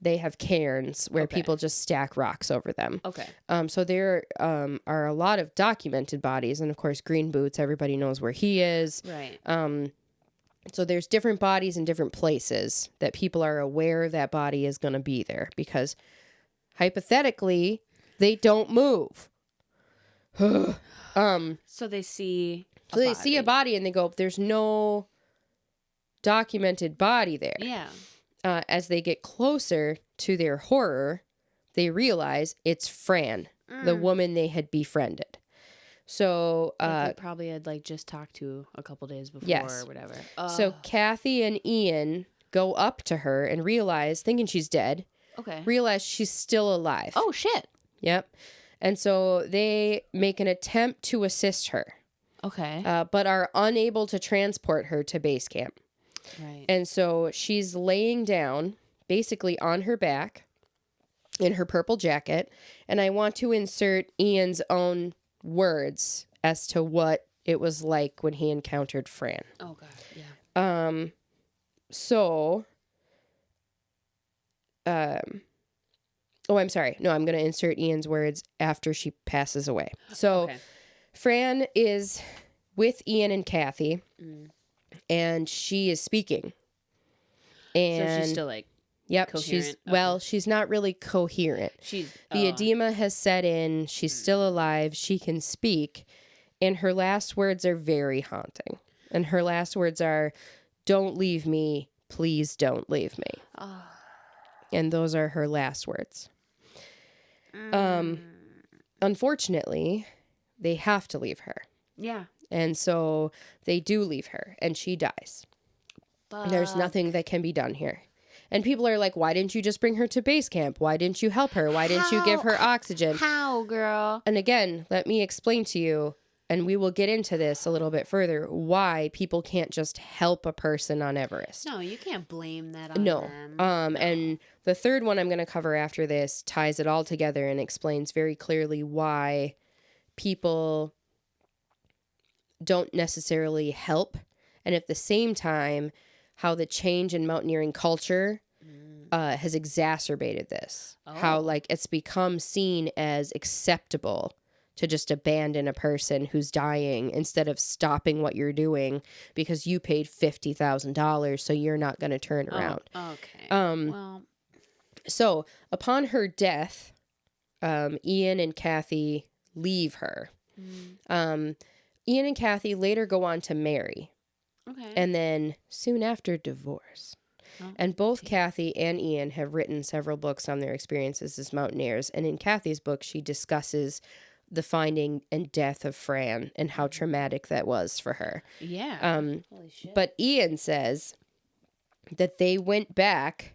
Speaker 2: they have cairns where people just stack rocks over them.
Speaker 1: Okay.
Speaker 2: So there are a lot of documented bodies, and of course, Green Boots, everybody knows where he is.
Speaker 1: Right.
Speaker 2: So there's different bodies in different places that people are aware that body is going to be there because hypothetically, they don't move.
Speaker 1: So they see...
Speaker 2: So they see a body and they go, there's no documented body there.
Speaker 1: Yeah.
Speaker 2: As they get closer to their horror, they realize it's Fran, the woman they had befriended. So
Speaker 1: they probably had like just talked to a couple days before or whatever.
Speaker 2: So Kathy and Ian go up to her and realize, thinking she's dead, realize she's still alive.
Speaker 1: Oh, shit.
Speaker 2: Yep. And so they make an attempt to assist her.
Speaker 1: Okay.
Speaker 2: But are unable to transport her to base camp.
Speaker 1: Right.
Speaker 2: And so she's laying down, basically on her back, in her purple jacket. And I want to insert Ian's own words as to what it was like when he encountered Fran.
Speaker 1: Oh, God. Yeah.
Speaker 2: I'm sorry. No, I'm going to insert Ian's words after she passes away. So... Fran is with Ian and Kathy, and she is speaking. And
Speaker 1: so she's still like,
Speaker 2: coherent? She's not really coherent. The edema has set in. She's still alive. She can speak, and her last words are very haunting. And her last words are, "Don't leave me, please don't leave me." And those are her last words. Unfortunately, they have to leave her.
Speaker 1: Yeah.
Speaker 2: And so they do leave her, and she dies. There's nothing that can be done here. And people are like, why didn't you just bring her to base camp? Why didn't you help her? Why didn't you give her oxygen?
Speaker 1: How, girl?
Speaker 2: And again, let me explain to you, and we will get into this a little bit further, why people can't just help a person on Everest.
Speaker 1: No, you can't blame that on them.
Speaker 2: And the third one I'm going to cover after this ties it all together and explains very clearly why people don't necessarily help, and at the same time how the change in mountaineering culture has exacerbated this. How like it's become seen as acceptable to just abandon a person who's dying instead of stopping what you're doing because you paid $50,000, so you're not going to turn around.
Speaker 1: Okay.
Speaker 2: So upon her death, Ian and Kathy leave her. Ian and Kathy later go on to marry.
Speaker 1: Okay.
Speaker 2: And then soon after, divorce. And both Kathy and Ian have written several books on their experiences as mountaineers. And in Kathy's book, she discusses the finding and death of Fran and how traumatic that was for her.
Speaker 1: Yeah. Holy shit.
Speaker 2: But Ian says that they went back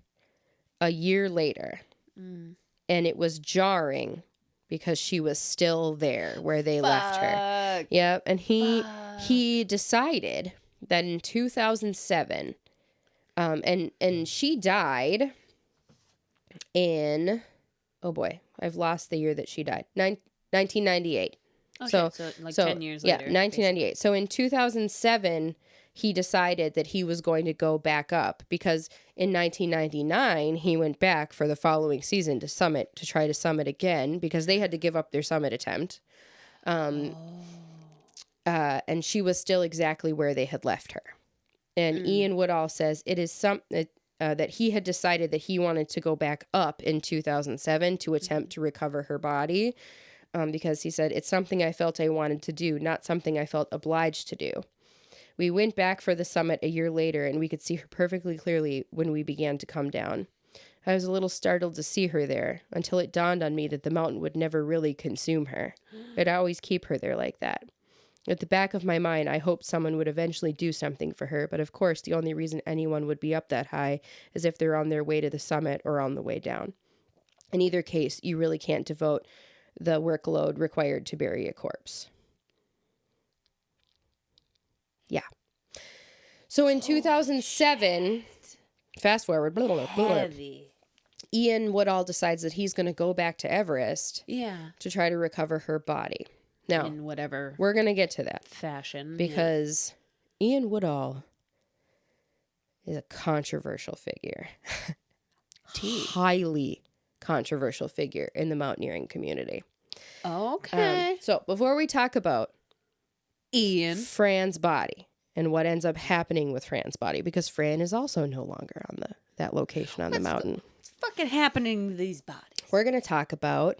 Speaker 2: a year later. And it was jarring because she was still there where they left her. Yep. And he decided that in 2007, And she died in, oh boy, I've lost the year that she died. 1998.
Speaker 1: Okay, so 10 years later.
Speaker 2: Yeah, 1998. Basically. So in 2007, he decided that he was going to go back up because in 1999, he went back for the following season to try to summit again because they had to give up their summit attempt. And she was still exactly where they had left her. And Ian Woodall says it is that he had decided that he wanted to go back up in 2007 to attempt to recover her body. Because he said, it's something I felt I wanted to do, not something I felt obliged to do. We went back for the summit a year later, and we could see her perfectly clearly when we began to come down. I was a little startled to see her there, until it dawned on me that the mountain would never really consume her. It'd always keep her there like that. At the back of my mind, I hoped someone would eventually do something for her, but of course, the only reason anyone would be up that high is if they're on their way to the summit or on the way down. In either case, you really can't devote the workload required to bury a corpse. Yeah. So in 2007, fast forward, blah, blah, blah, Ian Woodall decides that he's going to go back to Everest to try to recover her body. Now,
Speaker 1: in whatever
Speaker 2: we're going to get to that
Speaker 1: fashion.
Speaker 2: Because Ian Woodall is a controversial figure. Highly controversial figure in the mountaineering community.
Speaker 1: Okay.
Speaker 2: So before we talk about
Speaker 1: Ian,
Speaker 2: Fran's body and what ends up happening with Fran's body, because Fran is also no longer on that location on the mountain.
Speaker 1: What's fucking happening to these bodies?
Speaker 2: We're going to talk about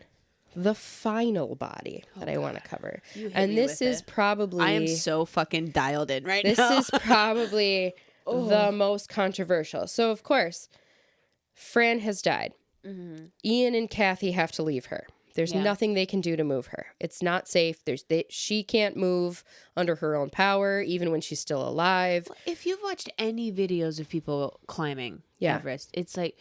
Speaker 2: the final body that I want to cover. And this is probably...
Speaker 1: I am so fucking dialed in right now.
Speaker 2: This is probably the most controversial. So, of course, Fran has died. Mm-hmm. Ian and Kathy have to leave her. There's nothing they can do to move her. It's not safe. She can't move under her own power, even when she's still alive.
Speaker 1: If you've watched any videos of people climbing Everest, it's like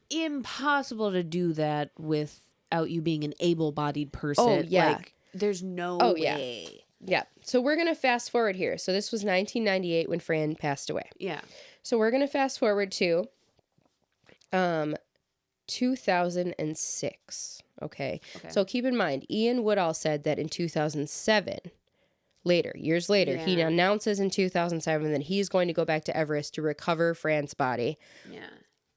Speaker 1: impossible to do that without you being an able-bodied person.
Speaker 2: Oh, yeah.
Speaker 1: Like, there's no way.
Speaker 2: Yeah. So we're going to fast forward here. So this was 1998 when Fran passed away.
Speaker 1: Yeah.
Speaker 2: So we're going to fast forward to 2006. Okay. So keep in mind, Ian Woodall said that in 2007, years later, he announces in 2007 that he's going to go back to Everest to recover Fran's body. Yeah.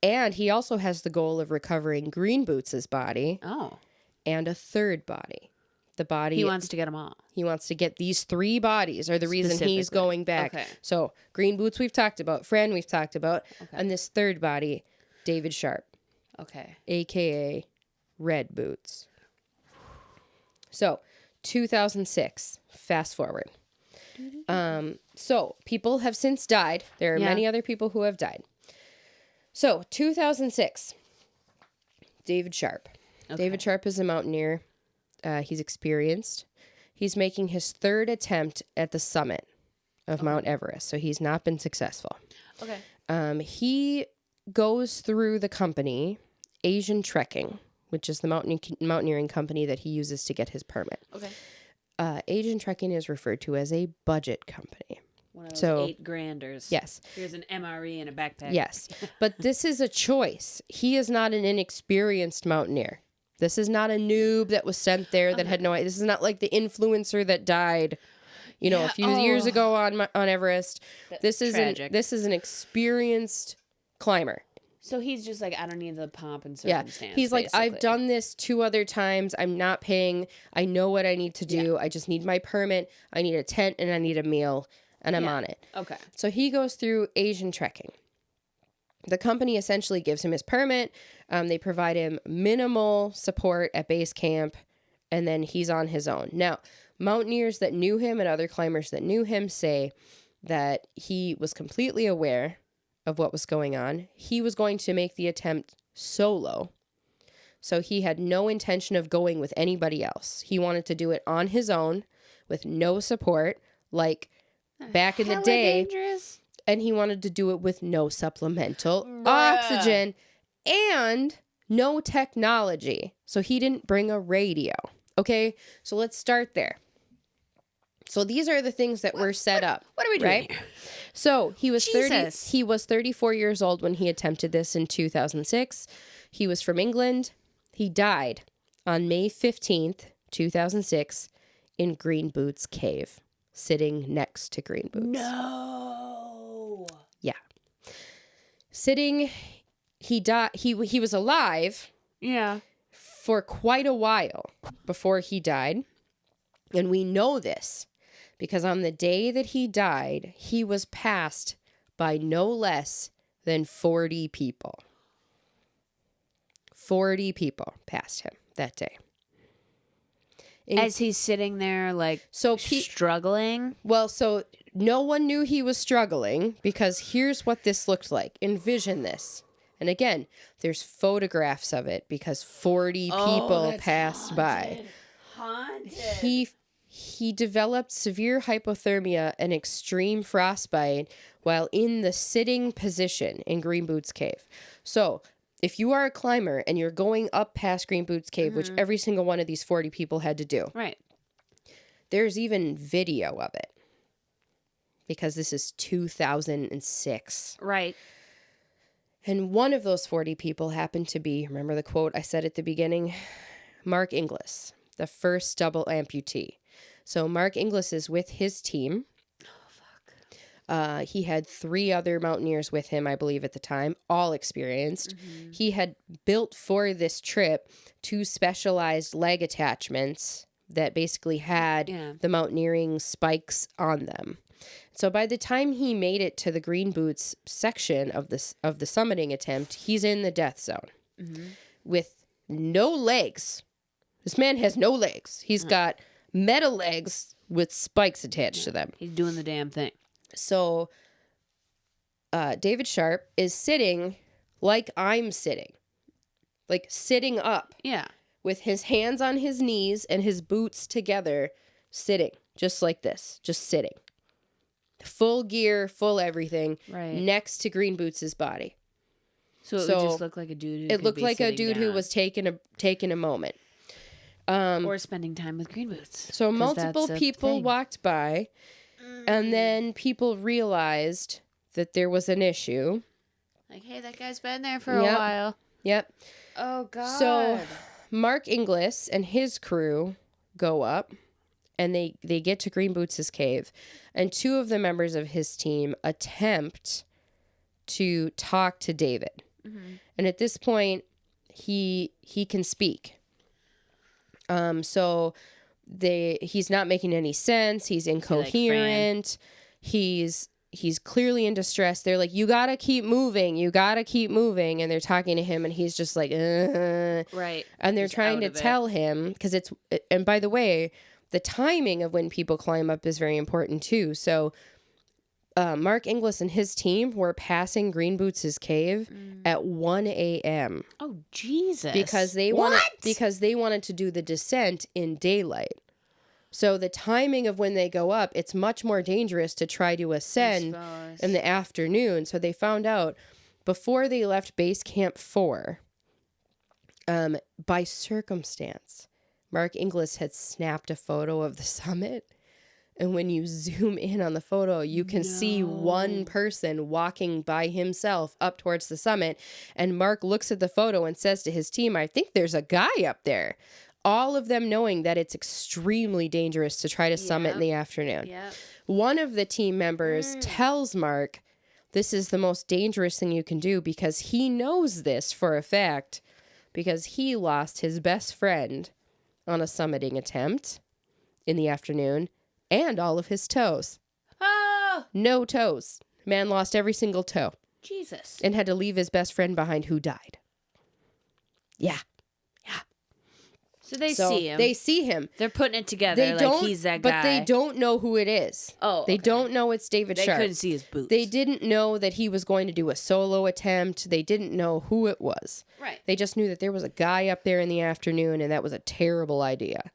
Speaker 2: And he also has the goal of recovering Green Boots' body. Oh. And a third body. The body...
Speaker 1: He wants to get them all.
Speaker 2: He wants to get these three bodies are the reason he's going back. Okay. So Green Boots we've talked about. Fran we've talked about. Okay. And this third body, David Sharp.
Speaker 1: Okay.
Speaker 2: AKA Red Boots. So 2006, fast forward. So people have since died. There are many other people who have died. So 2006, David Sharp. Okay. David Sharp is a mountaineer. He's experienced. He's making his third attempt at the summit of Mount Everest. So he's not been successful. Okay. He goes through the company Asian Trekking, which is the mountaineering company that he uses to get his permit. Okay. Asian Trekking is referred to as a budget company.
Speaker 1: One of those $8,000ers.
Speaker 2: Yes.
Speaker 1: Here's an MRE and a backpack.
Speaker 2: Yes. But this is a choice. He is not an inexperienced mountaineer. This is not a noob that was sent there that had no idea. This is not like the influencer that died, a few years ago on Everest. This is an experienced climber.
Speaker 1: So he's just like, I don't need the pomp and circumstance.
Speaker 2: Yeah. He's like, I've done this 2 other times. I'm not paying. I know what I need to do. I just need my permit. I need a tent and I need a meal. And I'm on it. Okay. So he goes through Asian Trekking. The company essentially gives him his permit. They provide him minimal support at base camp. And then he's on his own. Now, mountaineers that knew him and other climbers that knew him say that he was completely aware of what was going on. He was going to make the attempt solo. So he had no intention of going with anybody else. He wanted to do it on his own with no support, like back in the day. Dangerous. And he wanted to do it with no supplemental oxygen and no technology. So he didn't bring a radio. Okay, so let's start there. So these are the things that were set up.
Speaker 1: What are we doing here?
Speaker 2: So he was
Speaker 1: Jesus.
Speaker 2: He was 34 years old when he attempted this in 2006. He was from England. He died on May 15th, 2006, in Green Boots Cave, sitting next to Green Boots.
Speaker 1: No.
Speaker 2: Yeah. Sitting, he died. He was alive.
Speaker 1: Yeah.
Speaker 2: For quite a while before he died. And we know this because on the day that he died, he was passed by no less than 40 people. 40 people passed him that day.
Speaker 1: As he's sitting there, like, struggling?
Speaker 2: Well, so no one knew he was struggling because here's what this looked like. Envision this. And again, there's photographs of it because 40 people passed by. Haunted. He developed severe hypothermia and extreme frostbite while in the sitting position in Green Boots Cave. So if you are a climber and you're going up past Green Boots Cave, which every single one of these 40 people had to do.
Speaker 1: Right.
Speaker 2: There's even video of it because this is 2006.
Speaker 1: Right.
Speaker 2: And one of those 40 people happened to be, remember the quote I said at the beginning? Mark Inglis, the first double amputee. So Mark Inglis is with his team. Oh, fuck. He had 3 other Mountaineers with him, I believe, at the time, all experienced. Mm-hmm. He had built for this trip 2 specialized leg attachments that basically had the mountaineering spikes on them. So by the time he made it to the Green Boots section of the summiting attempt, he's in the death zone with no legs. This man has no legs. He's got metal legs with spikes attached to them.
Speaker 1: He's doing the damn thing.
Speaker 2: So David Sharp is sitting like I'm sitting. Like sitting up.
Speaker 1: Yeah.
Speaker 2: With his hands on his knees and his boots together, sitting. Just like this. Just sitting. Full gear, full everything. Right. Next to Green Boots' body.
Speaker 1: So it would just look like a dude who
Speaker 2: It looked like a dude who was taking a moment.
Speaker 1: Or spending time with Green Boots.
Speaker 2: So multiple people walked by, and then people realized that there was an issue.
Speaker 1: Like, hey, that guy's been there for a while.
Speaker 2: Yep.
Speaker 1: Oh, God.
Speaker 2: So Mark Inglis and his crew go up, and they get to Green Boots' cave, and 2 of the members of his team attempt to talk to David. Mm-hmm. And at this point, he can speak. So he's not making any sense. He's incoherent. He's clearly in distress. They're like, you gotta keep moving. You gotta keep moving. And they're talking to him, and he's just like,
Speaker 1: right.
Speaker 2: And they're trying to tell him because and by the way, the timing of when people climb up is very important too. So Mark Inglis and his team were passing Green Boots' cave at 1 a.m.
Speaker 1: Oh, Jesus.
Speaker 2: Because they wanted to do the descent in daylight. So the timing of when they go up, it's much more dangerous to try to ascend in the afternoon. So they found out before they left base camp 4, by circumstance, Mark Inglis had snapped a photo of the summit. And when you zoom in on the photo, you can see one person walking by himself up towards the summit. And Mark looks at the photo and says to his team, I think there's a guy up there. All of them knowing that it's extremely dangerous to try to summit in the afternoon. Yep. One of the team members tells Mark, this is the most dangerous thing you can do because he knows this for a fact because he lost his best friend on a summiting attempt in the afternoon. And all of his toes.
Speaker 1: Oh!
Speaker 2: No toes. Man lost every single toe.
Speaker 1: Jesus.
Speaker 2: And had to leave his best friend behind who died. Yeah. Yeah.
Speaker 1: So they see him.
Speaker 2: They see him.
Speaker 1: They're putting it together like he's that guy.
Speaker 2: But they don't know who it is.
Speaker 1: Oh,
Speaker 2: They don't know it's David Sharp.
Speaker 1: They couldn't see his boots.
Speaker 2: They didn't know that he was going to do a solo attempt. They didn't know who it was.
Speaker 1: Right.
Speaker 2: They just knew that there was a guy up there in the afternoon, and that was a terrible idea.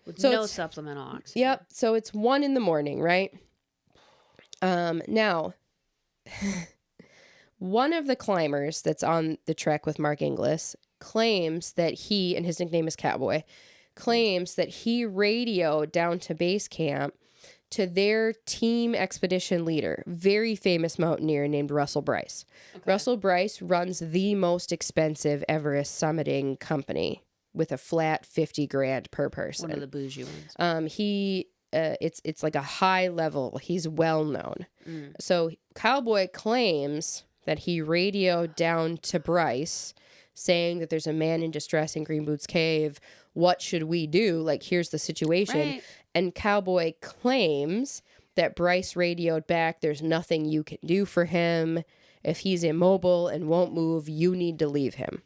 Speaker 1: With no supplemental oxygen.
Speaker 2: Yep. So it's 1 a.m, right? Now, one of the climbers that's on the trek with Mark Inglis claims that he, and his nickname is Cowboy, claims that he radioed down to base camp to their team expedition leader, very famous mountaineer named Russell Bryce. Okay. Russell Bryce runs the most expensive Everest summiting company with a flat $50,000 per person.
Speaker 1: One of the bougie ones.
Speaker 2: It's like a high level. He's well known. So Cowboy claims that he radioed down to Bryce saying that there's a man in distress in Green Boots Cave. What should we do? Like, here's the situation. Right. And Cowboy claims that Bryce radioed back, there's nothing you can do for him. If he's immobile and won't move, you need to leave him.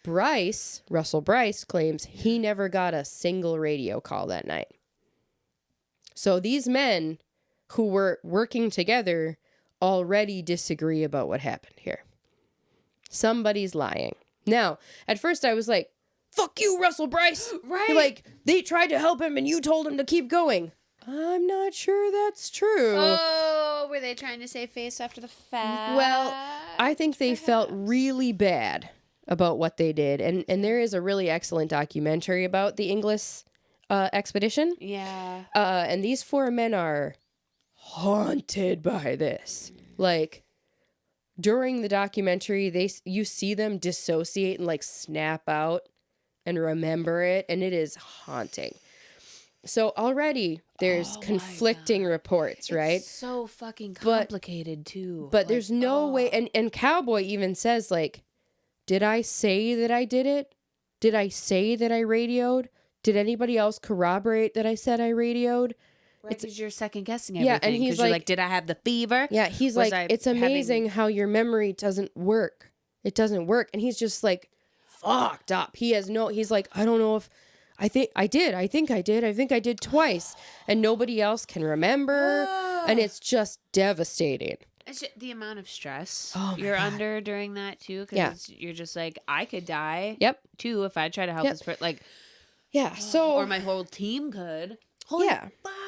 Speaker 2: Russell Bryce, claims he never got a single radio call that night. So these men who were working together already disagree about what happened here. Somebody's lying. Now, at first I was like, fuck you, Russell Bryce. Right. Like, they tried to help him and you told him to keep going. I'm not sure that's true.
Speaker 1: Oh, were they trying to save face after the fact?
Speaker 2: Well, I think they felt really bad about what they did. And there is a really excellent documentary about the Inglis expedition.
Speaker 1: Yeah.
Speaker 2: And these 4 men are haunted by this. Like, during the documentary, you see them dissociate and like snap out and remember it, and it is haunting. So already there's conflicting reports, right?
Speaker 1: It's so fucking complicated too.
Speaker 2: But like, there's no way, and Cowboy even says, like, did I say that I did it? Did I say that I radioed? Did anybody else corroborate that I said I radioed?
Speaker 1: Right, because you're second guessing everything.
Speaker 2: Yeah, and he's
Speaker 1: like, did I have the fever?
Speaker 2: Yeah, he's like, it's amazing how your memory doesn't work. It doesn't work. And he's just like fucked up. He's like, I don't know if, I think I did. I think I did twice. And nobody else can remember. And it's just devastating.
Speaker 1: It's just the amount of stress you're under during that too. Because you're just like, I could die.
Speaker 2: Yep.
Speaker 1: Too if I try to help this person. Like,
Speaker 2: yeah. So,
Speaker 1: or my whole team could. Holy fuck.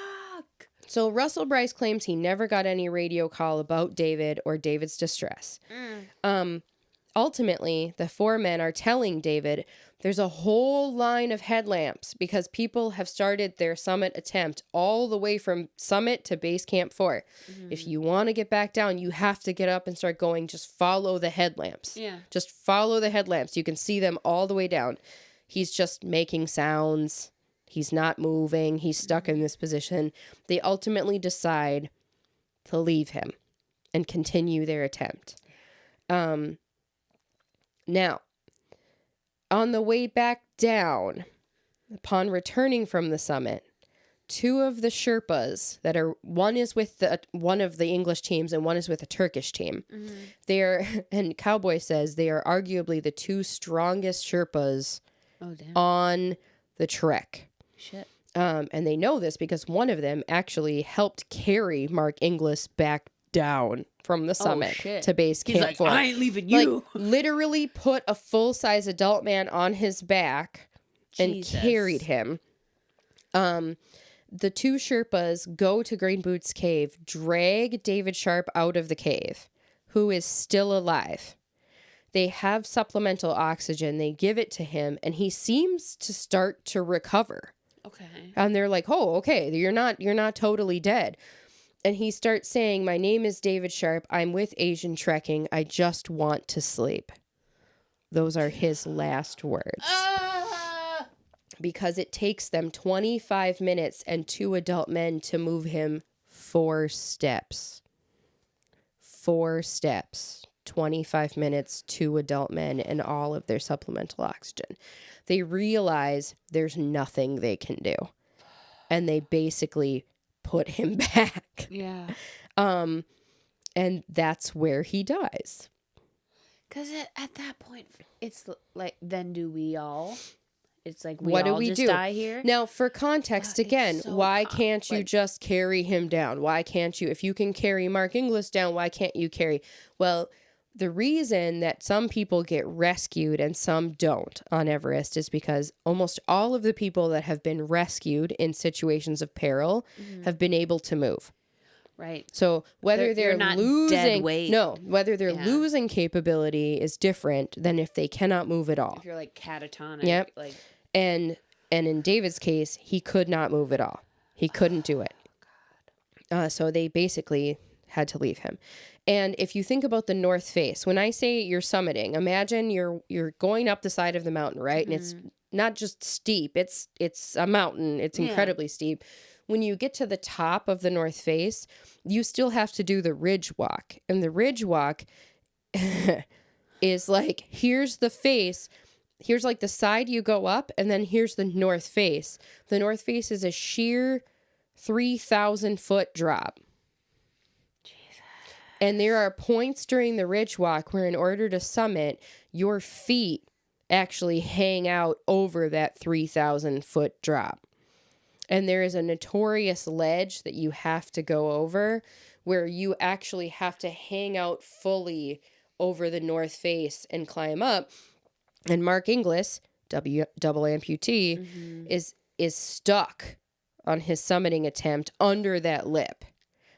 Speaker 2: So Russell Bryce claims he never got any radio call about David or David's distress. Ultimately, the 4 men are telling David there's a whole line of headlamps because people have started their summit attempt all the way from summit to base camp 4. If you want to get back down, you have to get up and start going. Just follow the headlamps.
Speaker 1: Yeah.
Speaker 2: Just follow the headlamps. You can see them all the way down. He's just making sounds. He's not moving. He's stuck in this position. They ultimately decide to leave him and continue their attempt. Now, on the way back down, upon returning from the summit, 2 of the Sherpas one is with one of the English teams and one is with a Turkish team. And Cowboy says they are arguably the 2 strongest Sherpas on the trek.
Speaker 1: Shit.
Speaker 2: And they know this because one of them actually helped carry Mark Inglis back down from the summit to base camp.
Speaker 1: He's like, I ain't leaving you.
Speaker 2: Like, literally put a full-size adult man on his back and carried him. The 2 Sherpas go to Green Boots Cave, drag David Sharp out of the cave, who is still alive. They have supplemental oxygen. They give it to him, and he seems to start to recover.
Speaker 1: Okay.
Speaker 2: And they're like, oh, okay, you're not totally dead. And he starts saying, my name is David Sharp. I'm with Asian Trekking. I just want to sleep. Those are his last words. Because it takes them 25 minutes and 2 adult men to move him 4 steps. 4 steps. 25 minutes, 2 adult men, and all of their supplemental oxygen. They realize there's nothing they can do. And they basically put him back.
Speaker 1: Yeah.
Speaker 2: And that's where he dies.
Speaker 1: Because at that point, it's like, then do we all? It's like, we
Speaker 2: what
Speaker 1: all
Speaker 2: do we
Speaker 1: just
Speaker 2: do?
Speaker 1: Die here?
Speaker 2: Now, for context, again, why can't you just carry him down? Why can't you? If you can carry Mark Inglis down, why can't you carry? Well, the reason that some people get rescued and some don't on Everest is because almost all of the people that have been rescued in situations of peril have been able to move.
Speaker 1: Right.
Speaker 2: So whether they're
Speaker 1: not
Speaker 2: losing
Speaker 1: dead weight.
Speaker 2: whether they're losing capability is different than if they cannot move at all.
Speaker 1: If you're like catatonic.
Speaker 2: Yep.
Speaker 1: Like,
Speaker 2: and in David's case, he could not move at all. He couldn't do it. So they basically had to leave him. And if you think about the North Face, when I say you're summiting, imagine you're going up the side of the mountain, right? And it's not just steep, it's a mountain. It's incredibly steep. When you get to the top of the North Face, you still have to do the ridge walk. And the ridge walk is like, here's the face, here's like the side you go up, and then here's the North Face. The North Face is a sheer 3,000-foot drop. And there are points during the ridge walk where in order to summit, your feet actually hang out over that 3,000-foot drop. And there is a notorious ledge that you have to go over where you actually have to hang out fully over the North Face and climb up. And Mark Inglis, double amputee, is stuck on his summiting attempt under that lip.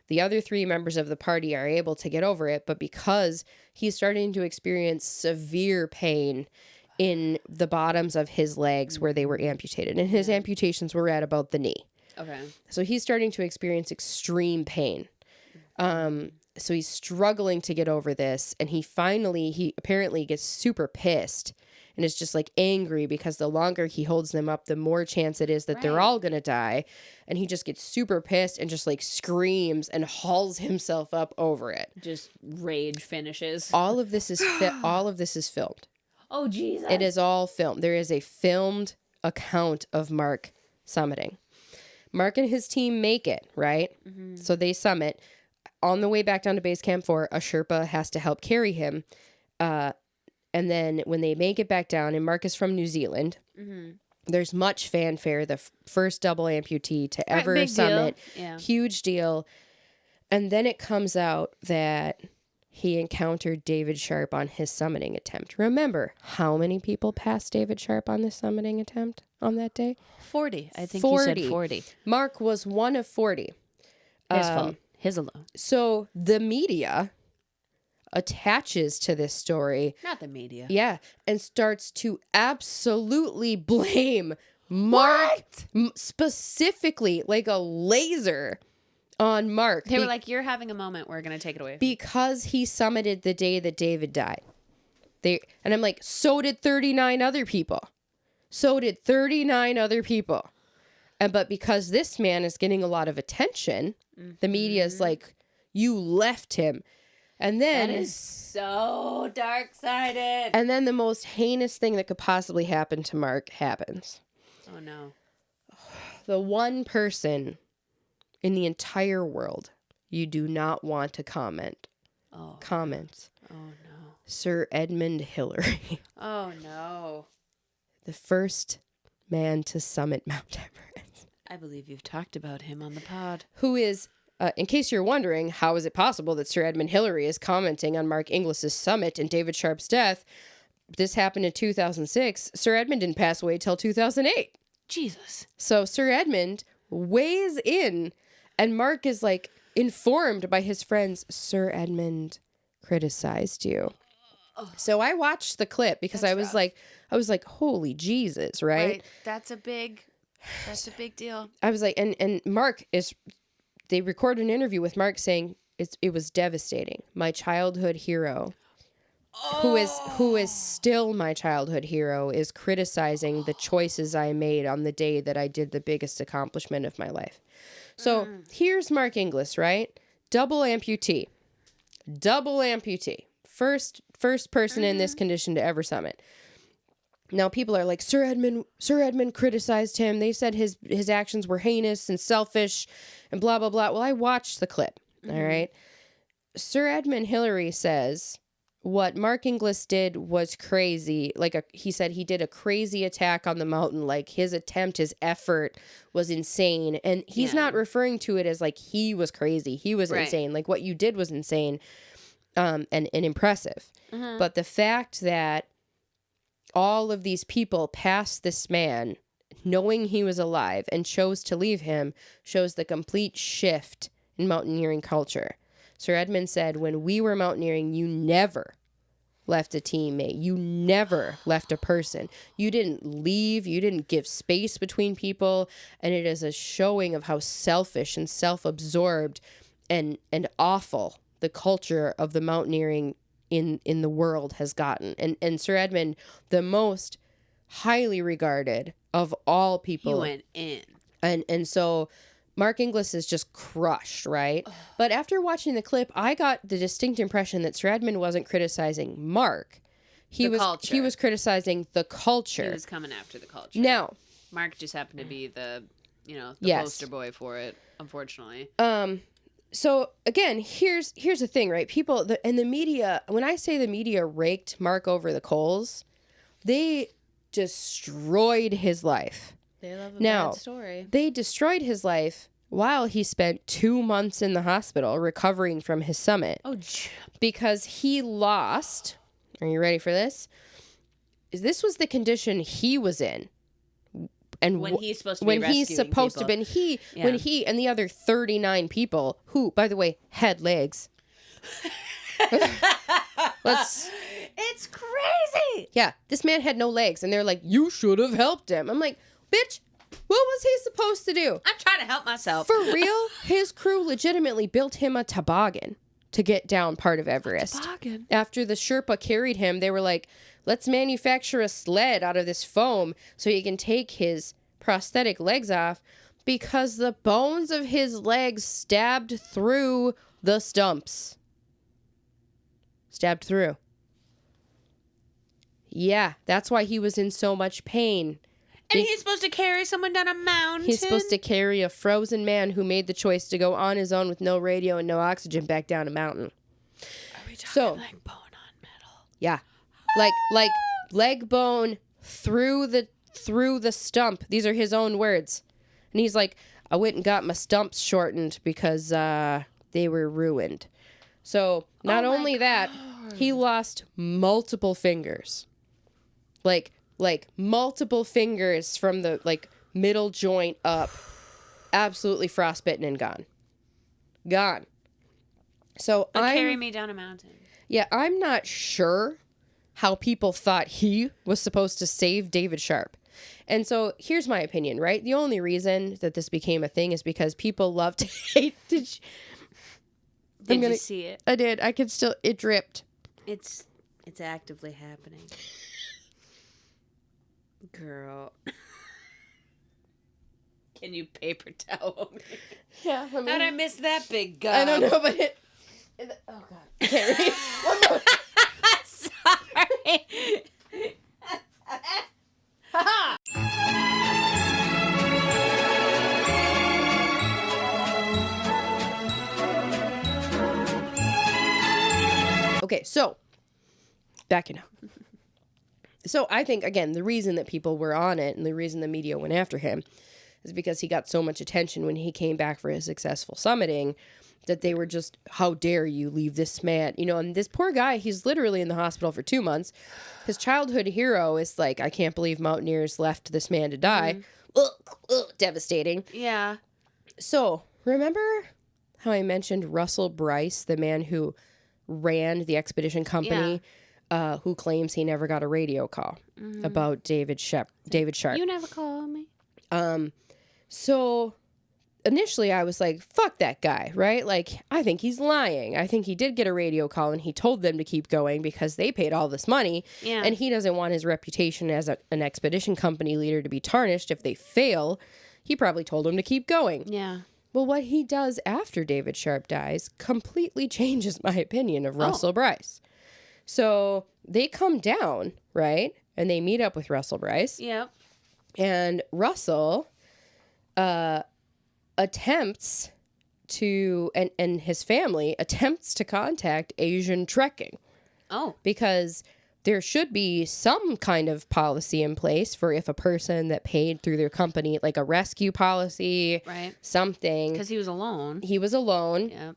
Speaker 2: The other 3 members of the party are able to get over it, but because he's starting to experience severe pain in the bottoms of his legs where they were amputated, and his amputations were at about the knee. Okay. So he's starting to experience extreme pain. So he's struggling to get over this, and he apparently gets super pissed and is just like angry because the longer he holds them up, the more chance it is that they're all going to die. And he just gets super pissed and just like screams and hauls himself up over it.
Speaker 1: Just rage finishes.
Speaker 2: All of this is filmed.
Speaker 1: Oh, Jesus.
Speaker 2: It is all filmed. There is a filmed account of Mark summiting. Mark and his team make it, right? Mm-hmm. So they summit. On the way back down to base camp 4, a Sherpa has to help carry him. And then when they make it back down, and Mark is from New Zealand, there's much fanfare. The first double amputee to ever summit. Yeah. Huge deal. And then it comes out that he encountered David Sharp on his summiting attempt. Remember how many people passed David Sharp on this summiting attempt on that day?
Speaker 1: 40. I think 40. He said 40.
Speaker 2: Mark was one of 40.
Speaker 1: His fault. His alone.
Speaker 2: So the media attaches to this story.
Speaker 1: Not the media.
Speaker 2: Yeah. And starts to absolutely blame Mark specifically, like a laser on Mark.
Speaker 1: They were like, you're having a moment. We're going to take it away.
Speaker 2: Because he summited the day that David died. And I'm like, so did 39 other people. But because this man is getting a lot of attention, the media is like, you left him. And then
Speaker 1: that is so dark-sided.
Speaker 2: And then the most heinous thing that could possibly happen to Mark happens.
Speaker 1: Oh, no.
Speaker 2: The one person in the entire world you do not want to comment. Oh,
Speaker 1: no.
Speaker 2: Sir Edmund Hillary.
Speaker 1: Oh, no.
Speaker 2: The first man to summit Mount Everest.
Speaker 1: I believe you've talked about him on the pod.
Speaker 2: Who is, in case you're wondering, how is it possible that Sir Edmund Hillary is commenting on Mark Inglis's summit and David Sharp's death? This happened in 2006. Sir Edmund didn't pass away till 2008.
Speaker 1: Jesus.
Speaker 2: So Sir Edmund weighs in, and Mark is like informed by his friends, Sir Edmund criticized you. So I watched the clip because I was like, holy Jesus, right?
Speaker 1: That's a big deal.
Speaker 2: I was like, and Mark they record an interview with Mark saying it was devastating. My childhood hero, who is still my childhood hero, is criticizing the choices I made on the day that I did the biggest accomplishment of my life. So here's Mark Inglis, right? Double amputee. First person in this condition to ever summit. Now people are like, Sir Edmund criticized him. They said his actions were heinous and selfish and blah, blah, blah. Well, I watched the clip. All right. Sir Edmund Hillary says what Mark Inglis did was crazy. He said he did a crazy attack on the mountain. Like his effort was insane. And he's not referring to it as like he was crazy. He was insane. Like what you did was insane and impressive. But the fact that all of these people passed this man knowing he was alive and chose to leave him shows the complete shift in mountaineering culture. Sir Edmund said, when we were mountaineering, you never left a teammate. You never left a person. You didn't leave. You didn't give space between people. And it is a showing of how selfish and self-absorbed and awful the culture of the mountaineering in the world has gotten. And Sir Edmund, the most highly regarded of all people.
Speaker 1: He went in.
Speaker 2: And so Mark Inglis is just crushed, right? But after watching the clip, I got the distinct impression that Sir Edmund wasn't criticizing Mark. He was criticizing the culture.
Speaker 1: He was coming after the culture.
Speaker 2: Now,
Speaker 1: Mark just happened to be the poster boy for it, unfortunately.
Speaker 2: So again, here's the thing, right? People and the media, when I say the media raked Mark over the coals, they destroyed his life.
Speaker 1: They love a bad story.
Speaker 2: They destroyed his life while he spent 2 months in the hospital recovering from his summit.
Speaker 1: Oh,
Speaker 2: because he lost. Are you ready for this? This was the condition he was in. And
Speaker 1: when he's supposed to be rescuing people.
Speaker 2: When he and the other 39 people who, by the way, had legs.
Speaker 1: It's crazy.
Speaker 2: Yeah, this man had no legs, and they're like, "You should have helped him." I'm like, "Bitch, what was he supposed to do?"
Speaker 1: I'm trying to help myself.
Speaker 2: For real, his crew legitimately built him a toboggan to get down part of Everest.
Speaker 1: Toboggan.
Speaker 2: After the Sherpa carried him, they were like, "Let's manufacture a sled out of this foam so he can take his prosthetic legs off," because the bones of his legs stabbed through the stumps. Stabbed through. Yeah, that's why he was in so much pain.
Speaker 1: And he's supposed to carry someone down a mountain?
Speaker 2: He's supposed to carry a frozen man who made the choice to go on his own with no radio and no oxygen back down a mountain.
Speaker 1: Are we talking like bone on metal?
Speaker 2: Yeah. Like leg bone through the stump. These are his own words. And he's like, "I went and got my stumps shortened because they were ruined." So not only that, he lost multiple fingers. Like multiple fingers from the middle joint up. Absolutely frostbitten and gone. So
Speaker 1: carry me down a mountain.
Speaker 2: Yeah, I'm not sure how people thought he was supposed to save David Sharp. And so here's my opinion, right? The only reason that this became a thing is because people love to hate. Did you
Speaker 1: see it?
Speaker 2: I did. I could still. It dripped.
Speaker 1: It's actively happening. Girl. Can you paper towel me?
Speaker 2: Yeah.
Speaker 1: How'd I miss that big gob?
Speaker 2: I don't know, but oh, God. I can't read. One more.
Speaker 1: Sorry.
Speaker 2: Okay, so backing up. So I think, again, the reason that people were on it and the reason the media went after him is because he got so much attention when he came back for his successful summiting that they were just, "How dare you leave this man?" And this poor guy, he's literally in the hospital for 2 months. His childhood hero is like, "I can't believe Mountaineers left this man to die." Devastating.
Speaker 1: Yeah.
Speaker 2: So remember how I mentioned Russell Bryce, the man who ran the expedition company, who claims he never got a radio call about David Sharp.
Speaker 1: You never called me.
Speaker 2: So initially I was like, fuck that guy, right? Like, I think he's lying. I think he did get a radio call and he told them to keep going because they paid all this money.
Speaker 1: Yeah.
Speaker 2: And he doesn't want his reputation as an expedition company leader to be tarnished if they fail. He probably told them to keep going.
Speaker 1: Yeah.
Speaker 2: Well, what he does after David Sharp dies completely changes my opinion of Russell Bryce. So they come down, right? And they meet up with Russell Bryce.
Speaker 1: Yep.
Speaker 2: And Russell attempts to, and his family attempts to contact Asian Trekking.
Speaker 1: Oh.
Speaker 2: Because there should be some kind of policy in place for if a person that paid through their company, like a rescue policy,
Speaker 1: right?
Speaker 2: Something.
Speaker 1: Because he was alone.
Speaker 2: He was alone.
Speaker 1: Yeah.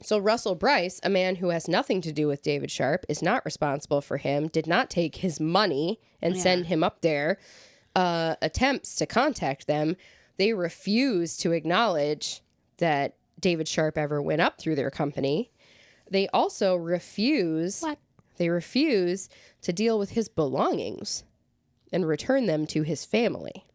Speaker 2: So Russell Bryce, a man who has nothing to do with David Sharp, is not responsible for him, did not take his money and send him up there, attempts to contact them. They refuse to acknowledge that David Sharp ever went up through their company. They also refuse...
Speaker 1: What?
Speaker 2: They refuse to deal with his belongings and return them to his family.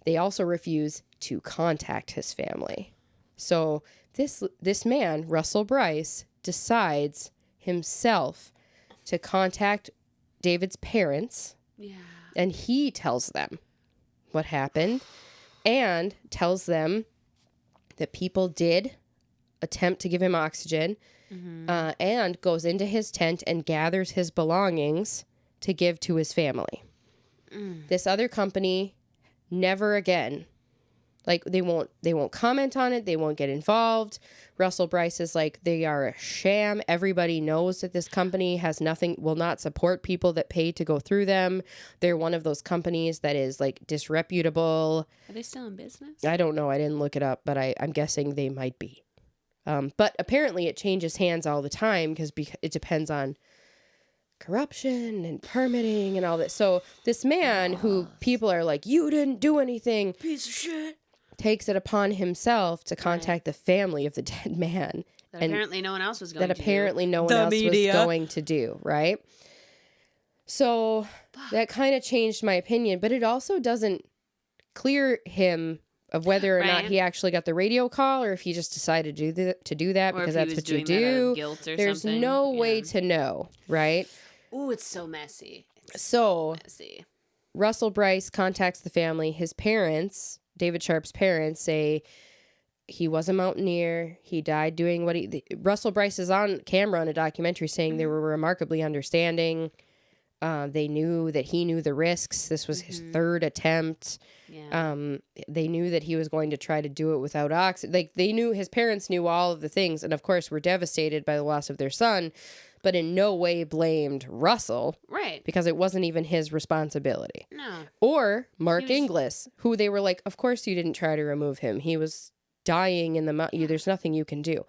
Speaker 2: They also refuse to contact his family. So this man, Russell Bryce, decides himself to contact David's parents.
Speaker 1: Yeah.
Speaker 2: And he tells them what happened and tells them that people did attempt to give him oxygen, and goes into his tent and gathers his belongings to give to his family. This other company never again, like, they won't comment on it. They won't get involved. Russell Bryce is like, they are a sham. Everybody knows that this company has nothing, will not support people that pay to go through them. They're one of those companies that is like disreputable.
Speaker 1: Are they still in business?
Speaker 2: I don't know. I didn't look it up, but I'm guessing they might be. But apparently it changes hands all the time because it depends on corruption and permitting and all that. So this man who people are like, you didn't do anything,
Speaker 1: piece of shit,
Speaker 2: takes it upon himself to contact the family of the dead man.
Speaker 1: That apparently no one else was going to do.
Speaker 2: That apparently no one else was going to do, right? So that kind of changed my opinion, but it also doesn't clear him of whether or not he actually got the radio call or if he just decided to do that because that's what you do. There's no way to know, right?
Speaker 1: Ooh, it's so messy.
Speaker 2: Messy. Russell Bryce contacts the family. His parents, David Sharp's parents, say he was a mountaineer. He died doing what Russell Bryce is on camera in a documentary saying they were remarkably understanding. They knew that he knew the risks. This was his third attempt. Yeah. They knew that he was going to try to do it without oxygen. Like, they knew, his parents knew all of the things, and of course were devastated by the loss of their son, but in no way blamed Russell.
Speaker 1: Right.
Speaker 2: Because it wasn't even his responsibility.
Speaker 1: No.
Speaker 2: Or Mark Inglis, who they were like, of course you didn't try to remove him. He was dying in the mountain. There's nothing you can do.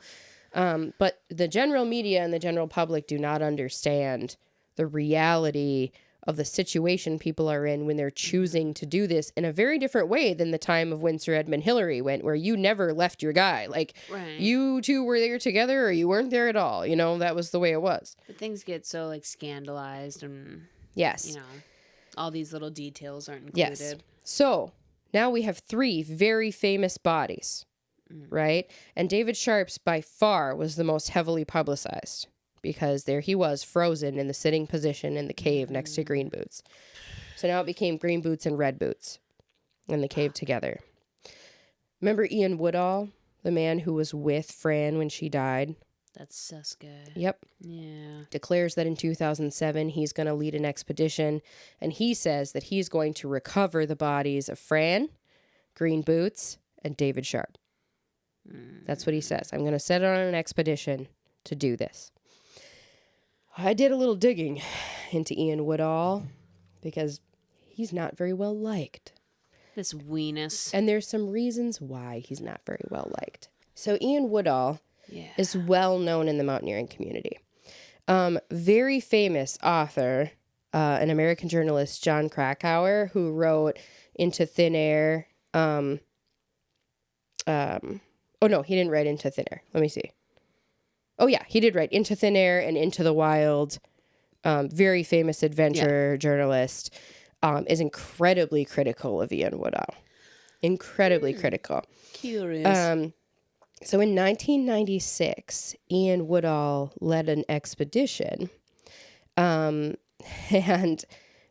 Speaker 2: But the general media and the general public do not understand the reality of the situation people are in when they're choosing to do this in a very different way than the time of when Sir Edmund Hillary went, where you never left your guy. Like, you two were there together or you weren't there at all. You know, that was the way it was.
Speaker 1: But things get so, like, scandalized and,
Speaker 2: yes,
Speaker 1: you know, all these little details aren't included.
Speaker 2: Yes. So now we have 3 very famous bodies, right? And David Sharp's by far was the most heavily publicized, because there he was, frozen in the sitting position in the cave next to Green Boots. So now it became Green Boots and Red Boots in the cave together. Remember Ian Woodall, the man who was with Fran when she died?
Speaker 1: That's sus guy.
Speaker 2: Yep.
Speaker 1: Yeah.
Speaker 2: Declares that in 2007 he's going to lead an expedition, and he says that he's going to recover the bodies of Fran, Green Boots, and David Sharp. That's what he says. I'm going to set on an expedition to do this. I did a little digging into Ian Woodall because he's not very well liked.
Speaker 1: This weenus.
Speaker 2: And there's some reasons why he's not very well liked. So Ian Woodall is well known in the mountaineering community. Very famous author, an American journalist, John Krakauer, who wrote Into Thin Air. Oh, no, he didn't write Into Thin Air. Let me see. Oh, yeah, he did write Into Thin Air and Into the Wild. Very famous adventure journalist. Is incredibly critical of Ian Woodall. Incredibly critical.
Speaker 1: Curious.
Speaker 2: So in 1996, Ian Woodall led an expedition. And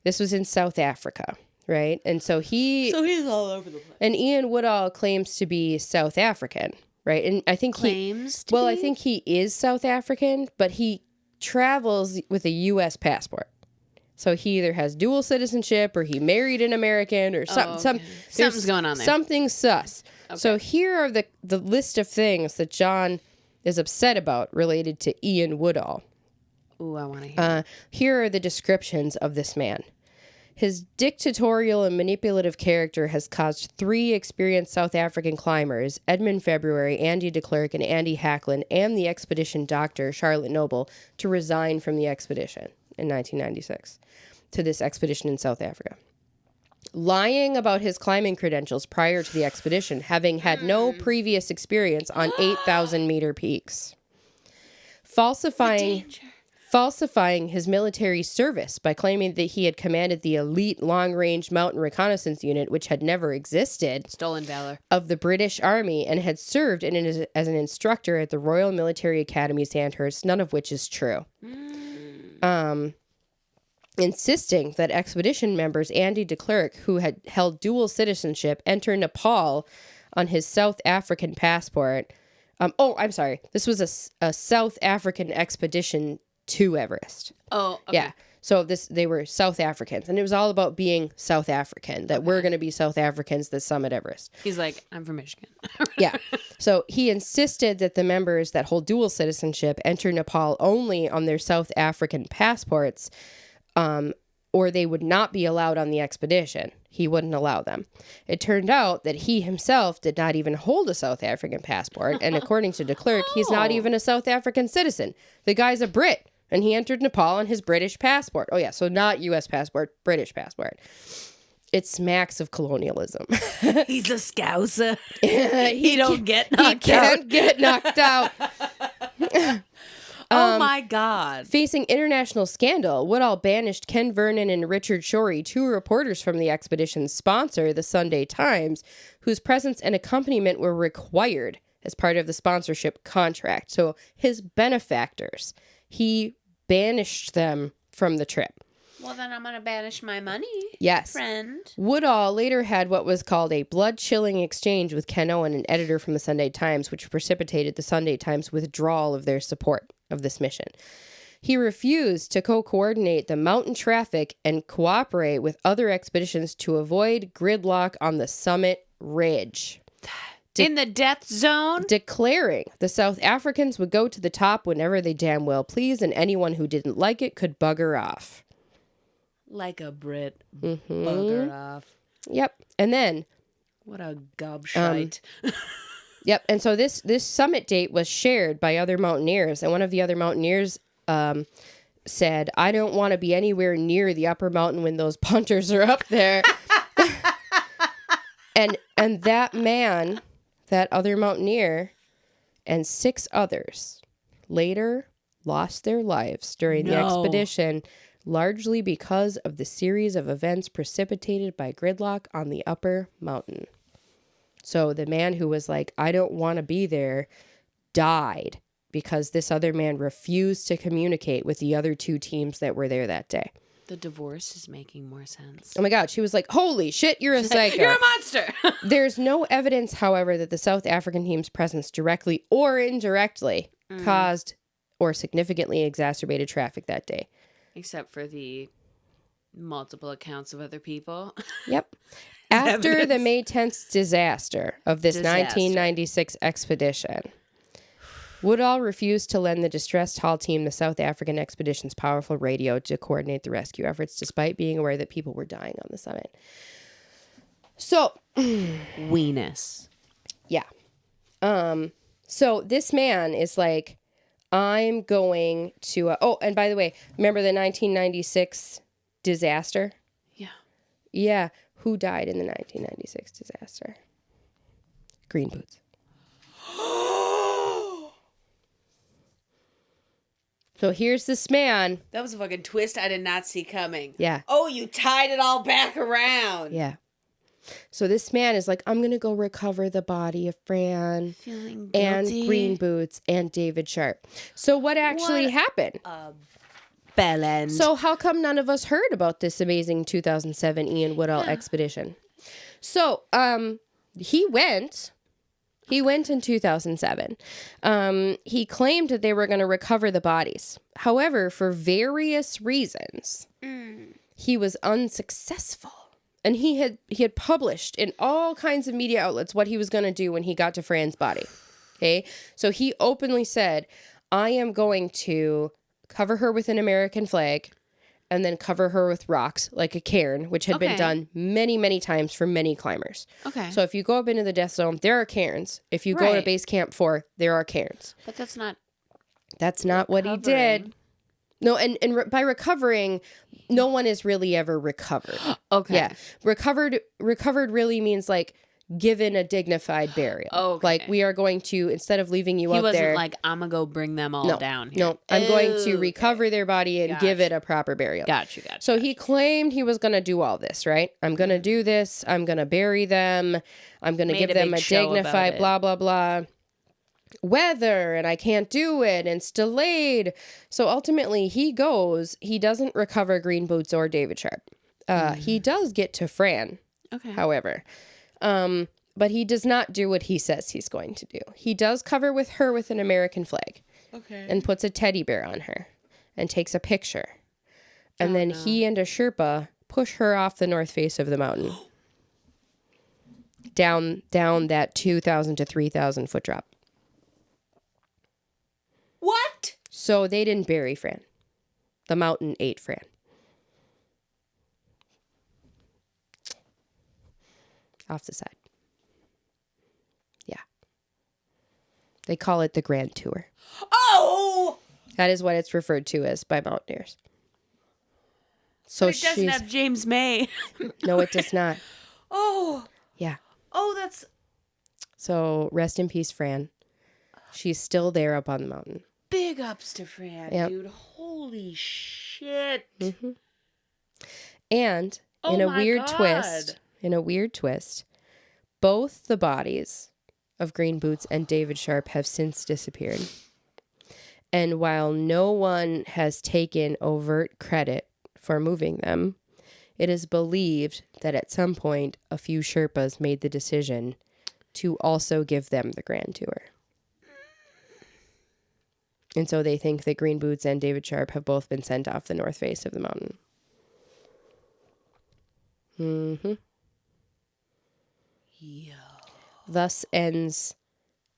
Speaker 2: this was in South Africa, right? And so he's all over the place. And Ian Woodall claims to be South African. Right, and I think I think he is South African, but he travels with a U.S. passport. So he either has dual citizenship or he married an American or
Speaker 1: something's going on there.
Speaker 2: Something sus. Okay. So here are the list of things that John is upset about related to Ian Woodall.
Speaker 1: Ooh, I want to hear.
Speaker 2: Here are the descriptions of this man. His dictatorial and manipulative character has caused 3 experienced South African climbers, Edmund February, Andy de Klerk, and Andy Hacklin, and the expedition doctor, Charlotte Noble, to resign from the expedition in 1996 to this expedition in South Africa. Lying about his climbing credentials prior to the expedition, having had no previous experience on 8,000-meter peaks. Falsifying falsifying his military service by claiming that he had commanded the elite long-range mountain reconnaissance unit, which had never existed.
Speaker 1: Stolen valor. Of
Speaker 2: the British Army, and had served as an instructor at the Royal Military Academy Sandhurst, none of which is true. Insisting that expedition members Andy de Klerk, who had held dual citizenship, enter Nepal on his South African passport. I'm sorry. This was a South African expedition to Everest.
Speaker 1: Oh, okay.
Speaker 2: Yeah. So they were South Africans, and it was all about being South African, that we're going to be South Africans that summit Everest.
Speaker 1: He's like, I'm from Michigan.
Speaker 2: Yeah. So he insisted that the members that hold dual citizenship enter Nepal only on their South African passports, or they would not be allowed on the expedition. He wouldn't allow them. It turned out that he himself did not even hold a South African passport, and according to de Klerk, he's not even a South African citizen. The guy's a Brit. And he entered Nepal on his British passport. Oh, yeah. So not U.S. passport, British passport. It smacks of colonialism.
Speaker 1: He's a scouser. He don't get knocked out.
Speaker 2: He can't get knocked out.
Speaker 1: Oh, my God.
Speaker 2: Facing international scandal, Woodall banished Ken Vernon and Richard Shorey, 2 reporters from the expedition's sponsor, the Sunday Times, whose presence and accompaniment were required as part of the sponsorship contract. So his benefactors, he banished them from the trip.
Speaker 1: Well, then I'm going to banish my money.
Speaker 2: Yes.
Speaker 1: Friend.
Speaker 2: Woodall later had what was called a blood-chilling exchange with Ken Owen, an editor from the Sunday Times, which precipitated the Sunday Times' withdrawal of their support of this mission. He refused to co-coordinate the mountain traffic and cooperate with other expeditions to avoid gridlock on the summit ridge.
Speaker 1: In the death zone?
Speaker 2: Declaring the South Africans would go to the top whenever they damn well pleased, and anyone who didn't like it could bugger off.
Speaker 1: Like a Brit. Bugger off.
Speaker 2: Yep. And then...
Speaker 1: What a gobshite.
Speaker 2: Yep. And so this summit date was shared by other mountaineers, and one of the other mountaineers said, I don't want to be anywhere near the upper mountain when those punters are up there. and that man... That other mountaineer and 6 others later lost their lives during the expedition, largely because of the series of events precipitated by gridlock on the upper mountain. So the man who was like, I don't want to be there, died because this other man refused to communicate with the other 2 teams that were there that day.
Speaker 1: The divorce is making more sense.
Speaker 2: Oh my God. She was like, holy shit, you're a psycho.
Speaker 1: You're a monster.
Speaker 2: There's no evidence, however, that the South African team's presence directly or indirectly caused or significantly exacerbated traffic that day.
Speaker 1: Except for the multiple accounts of other people.
Speaker 2: Yep. After the May 10th disaster of this 1996 expedition, Woodall refused to lend the distressed Hall team the South African expedition's powerful radio to coordinate the rescue efforts, despite being aware that people were dying on the summit. So,
Speaker 1: weenus.
Speaker 2: Yeah. So this man is like, I'm going to... and by the way, remember the 1996 disaster?
Speaker 1: Yeah.
Speaker 2: Yeah. Who died in the 1996 disaster? Green boots. So here's this man.
Speaker 1: That was a fucking twist I did not see coming.
Speaker 2: Yeah.
Speaker 1: Oh, you tied it all back around.
Speaker 2: Yeah. So this man is like, I'm going to go recover the body of Fran and Green Boots and David Sharp. So what actually happened?
Speaker 1: Bellend.
Speaker 2: So how come none of us heard about this amazing 2007 Ian Woodall expedition? So he went in 2007. He claimed that they were going to recover the bodies. However, for various reasons, he was unsuccessful. And he had published in all kinds of media outlets what he was going to do when he got to Fran's body. Okay? So he openly said, I am going to cover her with an American flag and then cover her with rocks like a cairn, which had been done many, many times for many climbers.
Speaker 1: Okay.
Speaker 2: So if you go up into the death zone, there are cairns. If you go to base camp 4, there are cairns.
Speaker 1: But that's not
Speaker 2: what he did. No, and by recovering, no one is really ever recovered.
Speaker 1: Okay.
Speaker 2: Yeah. Recovered really means like given a dignified burial.
Speaker 1: Okay.
Speaker 2: Like, we are going to, instead of leaving you out there.
Speaker 1: He wasn't like, I'm going to go bring them all down here.
Speaker 2: No, I'm going to recover their body and give it a proper burial.
Speaker 1: Gotcha.
Speaker 2: So he claimed he was going to do all this, right? I'm going to do this. I'm going to bury them. I'm going to give them a dignified blah, blah, blah. Weather, and I can't do it, and it's delayed. So ultimately, he goes. He doesn't recover Green Boots or David Sharp. He does get to Fran, however. But he does not do what he says he's going to do. He does cover with her with an American flag. And puts a teddy bear on her and takes a picture. And then he and a Sherpa push her off the north face of the mountain. down that 2,000 to 3,000 foot drop.
Speaker 1: What?
Speaker 2: So they didn't bury Fran. The mountain ate Fran. Off the side. Yeah. They call it the Grand Tour.
Speaker 1: Oh!
Speaker 2: That is what it's referred to as by Mountaineers. So
Speaker 1: but it doesn't have James May.
Speaker 2: No, it does not.
Speaker 1: Oh.
Speaker 2: Yeah.
Speaker 1: Oh, that's...
Speaker 2: So rest in peace, Fran. She's still there up on the mountain.
Speaker 1: Big ups to Fran, dude. Holy shit.
Speaker 2: Mm-hmm. And in a weird twist, both the bodies of Green Boots and David Sharp have since disappeared. And while no one has taken overt credit for moving them, it is believed that at some point a few Sherpas made the decision to also give them the Grand Tour. And so they think that Green Boots and David Sharp have both been sent off the north face of the mountain. Mm-hmm.
Speaker 1: Yo.
Speaker 2: Thus ends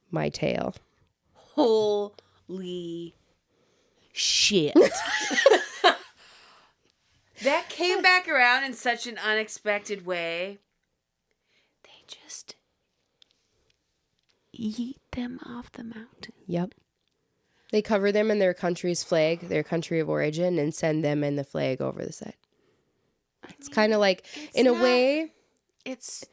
Speaker 2: my tale.
Speaker 1: Holy shit. That came back around in such an unexpected way. They just yeet them off the mountain.
Speaker 2: Yep. They cover them in their country's flag, their country of origin, and send them in the flag over the side. It's kind of like, in a way, it's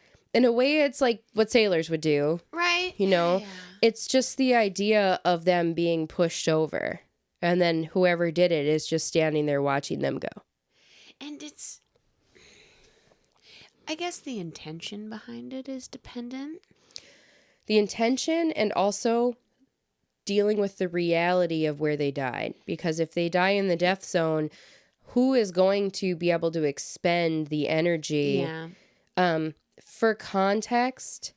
Speaker 2: like what sailors would do.
Speaker 1: Right.
Speaker 2: You know,
Speaker 1: yeah.
Speaker 2: It's just the idea of them being pushed over. And then whoever did it is just standing there watching them go.
Speaker 1: And I guess the intention behind it is dependent.
Speaker 2: The intention and also dealing with the reality of where they died. Because if they die in the death zone, who is going to be able to expend the energy?
Speaker 1: Yeah.
Speaker 2: For context,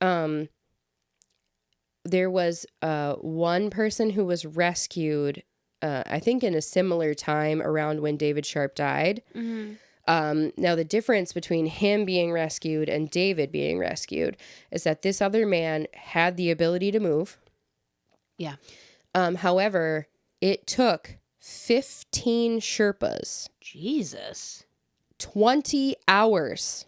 Speaker 2: there was one person who was rescued, I think in a similar time around when David Sharp died.
Speaker 1: Mm-hmm.
Speaker 2: Now, the difference between him being rescued and David being rescued is that this other man had the ability to move.
Speaker 1: Yeah.
Speaker 2: However, it took 15 Sherpas.
Speaker 1: Jesus.
Speaker 2: 20 hours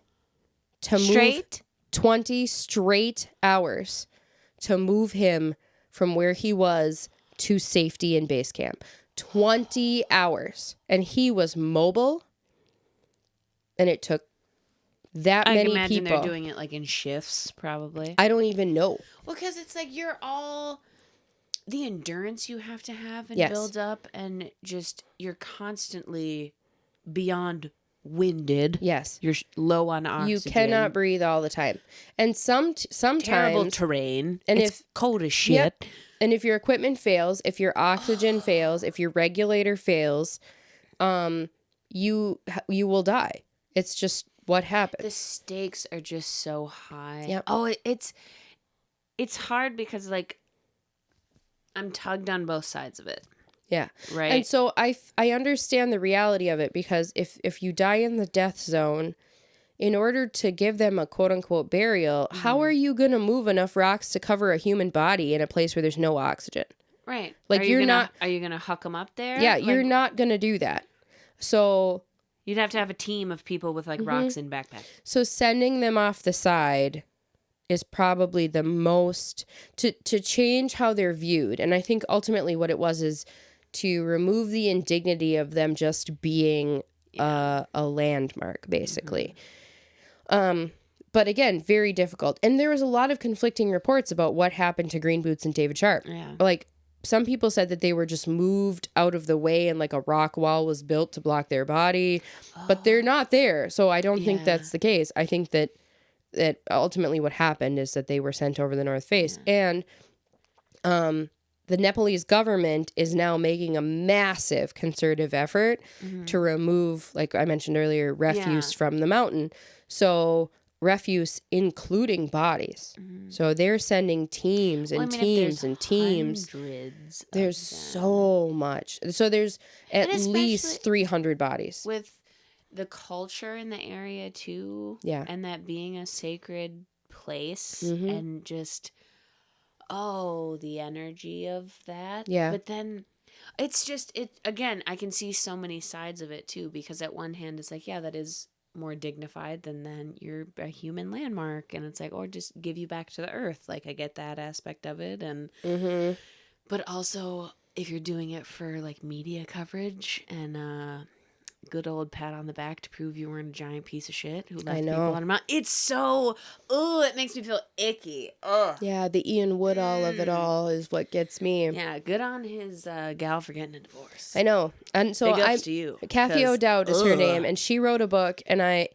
Speaker 2: to
Speaker 1: straight?
Speaker 2: move. 20 straight hours to move him from where he was to safety in base camp. 20 hours. And he was mobile. And it took that many people.
Speaker 1: I imagine they're doing it like in shifts, probably.
Speaker 2: I don't even know.
Speaker 1: Well, because it's like the endurance you have to have and
Speaker 2: yes.
Speaker 1: build up, and just you're constantly beyond winded.
Speaker 2: Yes.
Speaker 1: You're low on oxygen.
Speaker 2: You cannot breathe all the time. And sometimes
Speaker 1: terrible terrain.
Speaker 2: And
Speaker 1: it's cold as shit.
Speaker 2: Yep. And if your equipment fails, if your oxygen fails, if your regulator fails, you will die. It's just what happens.
Speaker 1: The stakes are just so high.
Speaker 2: Yep.
Speaker 1: Oh, it's hard because like I'm tugged on both sides of it.
Speaker 2: Yeah.
Speaker 1: Right.
Speaker 2: And so I understand the reality of it, because if you die in the death zone, in order to give them a quote unquote burial, mm-hmm. how are you going to move enough rocks to cover a human body in a place where there's no oxygen?
Speaker 1: Right.
Speaker 2: Like, are you going
Speaker 1: to huck them up there?
Speaker 2: Yeah, you're not going to do that. So
Speaker 1: you'd have to have a team of people with like mm-hmm. rocks in backpacks.
Speaker 2: So sending them off the side is probably the most to change how they're viewed. And I think ultimately what it was is to remove the indignity of them just being a landmark, basically. Mm-hmm. But again, very difficult. And there was a lot of conflicting reports about what happened to Green Boots and David Sharp.
Speaker 1: Yeah.
Speaker 2: Like, some people said that they were just moved out of the way and like a rock wall was built to block their body, but they're not there. So I don't think that's the case. I think that ultimately what happened is that they were sent over the North Face. And the Nepalese government is now making a massive concerted effort to remove, like I mentioned earlier, refuse from the mountain. So refuse, including bodies. So they're sending teams and teams and teams. There's so much. So there's at least 300 bodies.
Speaker 1: With the culture in the area too.
Speaker 2: Yeah.
Speaker 1: And that being a sacred place and just, the energy of that.
Speaker 2: Yeah.
Speaker 1: But then it's just, again, I can see so many sides of it too, because at one hand it's like, that is more dignified than then you're a human landmark, and it's like, or just give you back to the earth. Like, I get that aspect of it, and but also if you're doing it for like media coverage and good old pat on the back to prove you weren't a giant piece of shit who left people on a mountain, it's so it makes me feel icky.
Speaker 2: Yeah, the Ian Woodall of it all is what gets me.
Speaker 1: Yeah, good on his gal for getting a divorce.
Speaker 2: I know. And so
Speaker 1: big ups to you,
Speaker 2: Kathy O'Dowd is her name, and she wrote a book, and I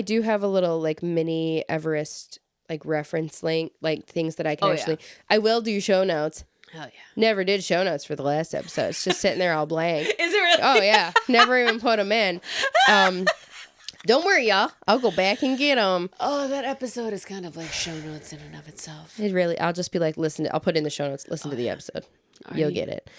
Speaker 2: do have a little like mini Everest like reference link, like things that I can I will do show notes.
Speaker 1: Hell yeah.
Speaker 2: Never did show notes for the last episode. It's just sitting there all blank.
Speaker 1: Is it really?
Speaker 2: Oh, yeah. Never even put them in. Don't worry, y'all. I'll go back and get them.
Speaker 1: Oh, that episode is kind of like show notes in and of itself.
Speaker 2: It really, I'll just be like, I'll put in the show notes, listen to the episode. You'll get it.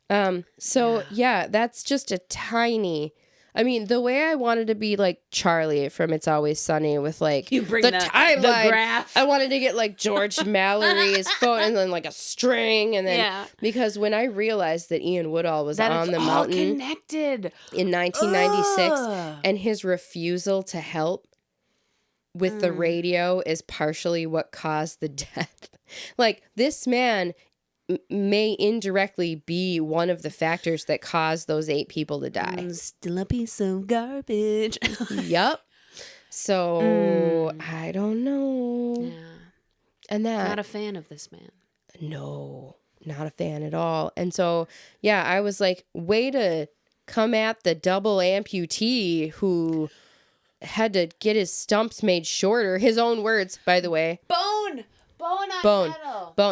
Speaker 2: That's just a tiny... I mean, the way I wanted to be like Charlie from It's Always Sunny with like
Speaker 1: you bring
Speaker 2: the
Speaker 1: timeline, the graph.
Speaker 2: I wanted to get like George Mallory's phone and then like a string, and then because when I realized that Ian Woodall was on the mountain
Speaker 1: connected
Speaker 2: in 1996 and his refusal to help with the radio is partially what caused the death. Like, this man may indirectly be one of the factors that caused those 8 people to die.
Speaker 1: I'm still a piece of garbage.
Speaker 2: Yep. So I don't know.
Speaker 1: Yeah.
Speaker 2: And that,
Speaker 1: not a fan of this man.
Speaker 2: No, not a fan at all. And so, I was like, way to come at the double amputee who had to get his stumps made shorter. His own words, by the way. Bone.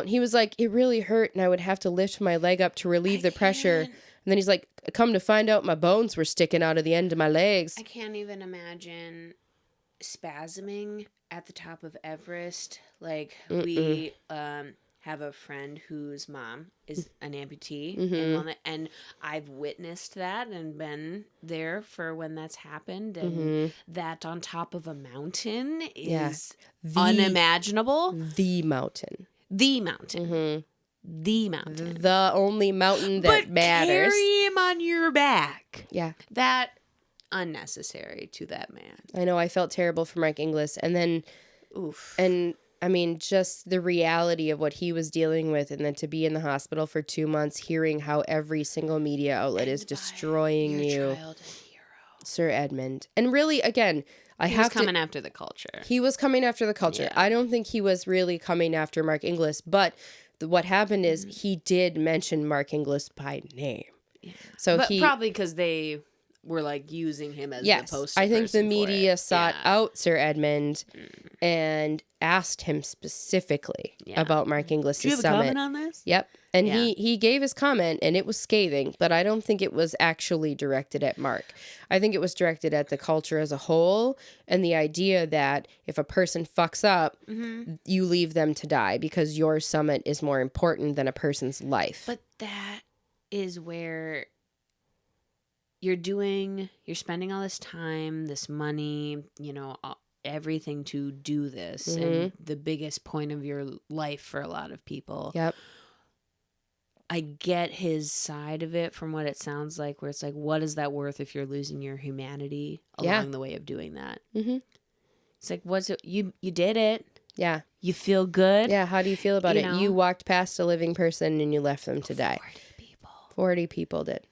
Speaker 2: He was like, it really hurt, and I would have to lift my leg up to relieve the pressure. And then he's like, come to find out, my bones were sticking out of the end of my legs.
Speaker 1: I can't even imagine spasming at the top of Everest. Like, we have a friend whose mom is an amputee, and I've witnessed that and been there for when that's happened, and that on top of a mountain is unimaginable.
Speaker 2: The mountain.
Speaker 1: The mountain.
Speaker 2: The only mountain that matters.
Speaker 1: Carry him on your back.
Speaker 2: Yeah.
Speaker 1: That unnecessary to that man.
Speaker 2: I know. I felt terrible for Mark Inglis, and then, and I mean, just the reality of what he was dealing with, and then to be in the hospital for 2 months, hearing how every single media outlet is destroying you. Sir Edmund. And really, again,
Speaker 1: he was coming after the culture.
Speaker 2: He was coming after the culture. Yeah. I don't think he was really coming after Mark Inglis, but what happened is he did mention Mark Inglis by name. Yeah. So
Speaker 1: probably because they were like using him as the poster.
Speaker 2: I think the media sought out Sir Edmund and asked him specifically about Mark Inglis' summit.
Speaker 1: Do you have a comment on this?
Speaker 2: Yep. And he gave his comment, and it was scathing, but I don't think it was actually directed at Mark. I think it was directed at the culture as a whole, and the idea that if a person fucks up, you leave them to die because your summit is more important than a person's life.
Speaker 1: But that is where you're spending all this time, this money, everything to do this, and the biggest point of your life for a lot of people.
Speaker 2: Yep.
Speaker 1: I get his side of it from what it sounds like, where it's like, what is that worth if you're losing your humanity along the way of doing that? It's like, what's it? You did it.
Speaker 2: Yeah.
Speaker 1: You feel good.
Speaker 2: Yeah. How do you feel about it? You walked past a living person and you left them to die.
Speaker 1: 40 people.
Speaker 2: 40 people did.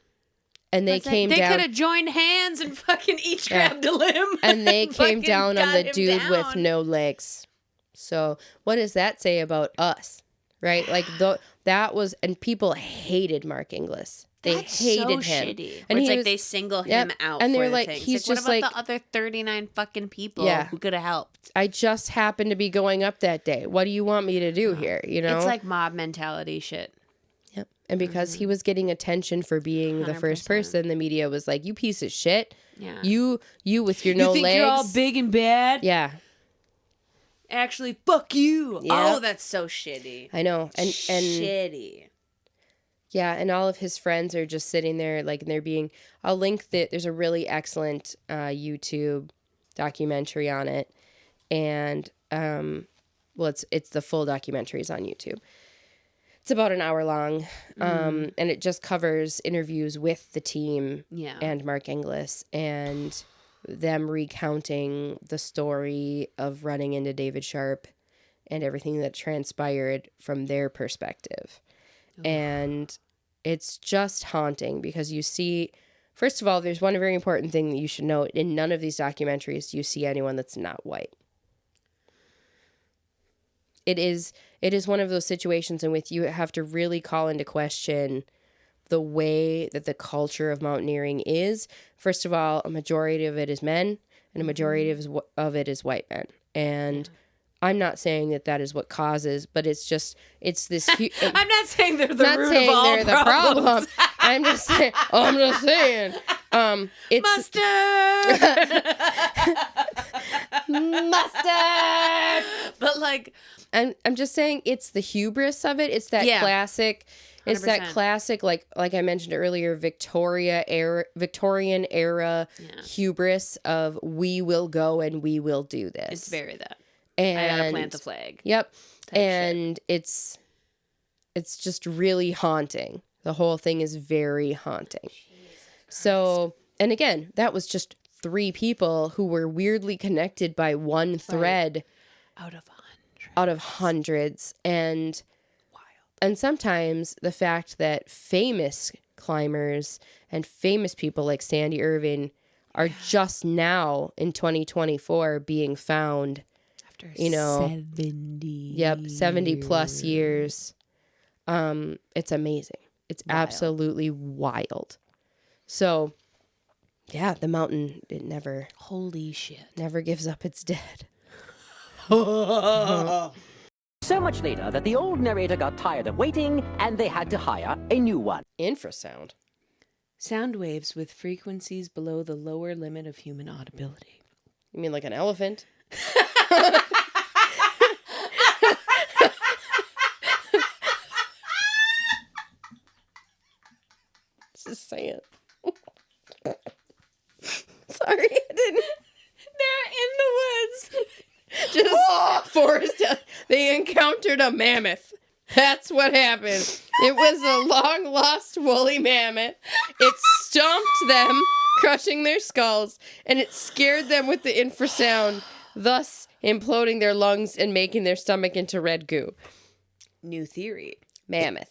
Speaker 2: And they came down.
Speaker 1: They could have joined hands and fucking each grabbed a limb.
Speaker 2: And they came down on the dude with no legs. So what does that say about us? Right? Like that was, and people hated Mark Inglis. They hated him.
Speaker 1: Shitty. And it's like they single him out.
Speaker 2: And they're
Speaker 1: for
Speaker 2: like,
Speaker 1: things.
Speaker 2: he's
Speaker 1: like,
Speaker 2: just
Speaker 1: what about the other 39 fucking people who could have helped?
Speaker 2: I just happened to be going up that day. What do you want me to do here? You know,
Speaker 1: it's like mob mentality shit.
Speaker 2: Yep. And because he was getting attention for being 100%. The first person, the media was like, "You piece of shit. Yeah. You with your no legs. You think
Speaker 1: you're all big and bad?
Speaker 2: Yeah.
Speaker 1: Actually, fuck you. Yep. Oh, that's so shitty.
Speaker 2: I know. And
Speaker 1: shitty.
Speaker 2: Yeah, and all of his friends are just sitting there, like, and they're being. I'll link that. There's a really excellent YouTube documentary on it, and it's the full documentary is on YouTube. It's about an hour long, and it just covers interviews with the team and Mark Inglis and them recounting the story of running into David Sharp and everything that transpired from their perspective. And it's just haunting because you see, first of all, there's one very important thing that you should note. In none of these documentaries do you see anyone that's not white. It is one of those situations in which you have to really call into question the way that the culture of mountaineering is. First of all, a majority of it is men and a majority of it is white men. And I'm not saying that is what causes, but it's this.
Speaker 1: I'm not saying they're the root of all problems. The problem.
Speaker 2: I'm just saying. It's mustard.
Speaker 1: But like,
Speaker 2: I'm just saying it's the hubris of it. It's that classic. 100%. It's that classic, like I mentioned earlier, Victorian era hubris of we will go and we will do this.
Speaker 1: It's very that.
Speaker 2: And
Speaker 1: I gotta plant the flag.
Speaker 2: Yep. And shit. It's just really haunting. The whole thing is very haunting. So, and again, that was just 3 people who were weirdly connected by one thread out of hundreds. And sometimes the fact that famous climbers and famous people like Sandy Irving are just now in 2024 being found after 70 plus years. It's amazing. It's absolutely wild. So yeah, the mountain, it never,
Speaker 1: holy shit,
Speaker 2: never gives up its dead.
Speaker 3: So much later that the old narrator got tired of waiting and they had to hire a new one.
Speaker 2: Infrasound.
Speaker 1: Sound waves with frequencies below the lower limit of human audibility.
Speaker 2: You mean like an elephant? Just saying. Sorry, I didn't.
Speaker 1: They're in the woods.
Speaker 2: Just forest. They encountered a mammoth. That's what happened. It was a long lost woolly mammoth. It stomped them, crushing their skulls, and it scared them with the infrasound, thus imploding their lungs and making their stomach into red goo.
Speaker 1: New theory.
Speaker 2: Mammoth.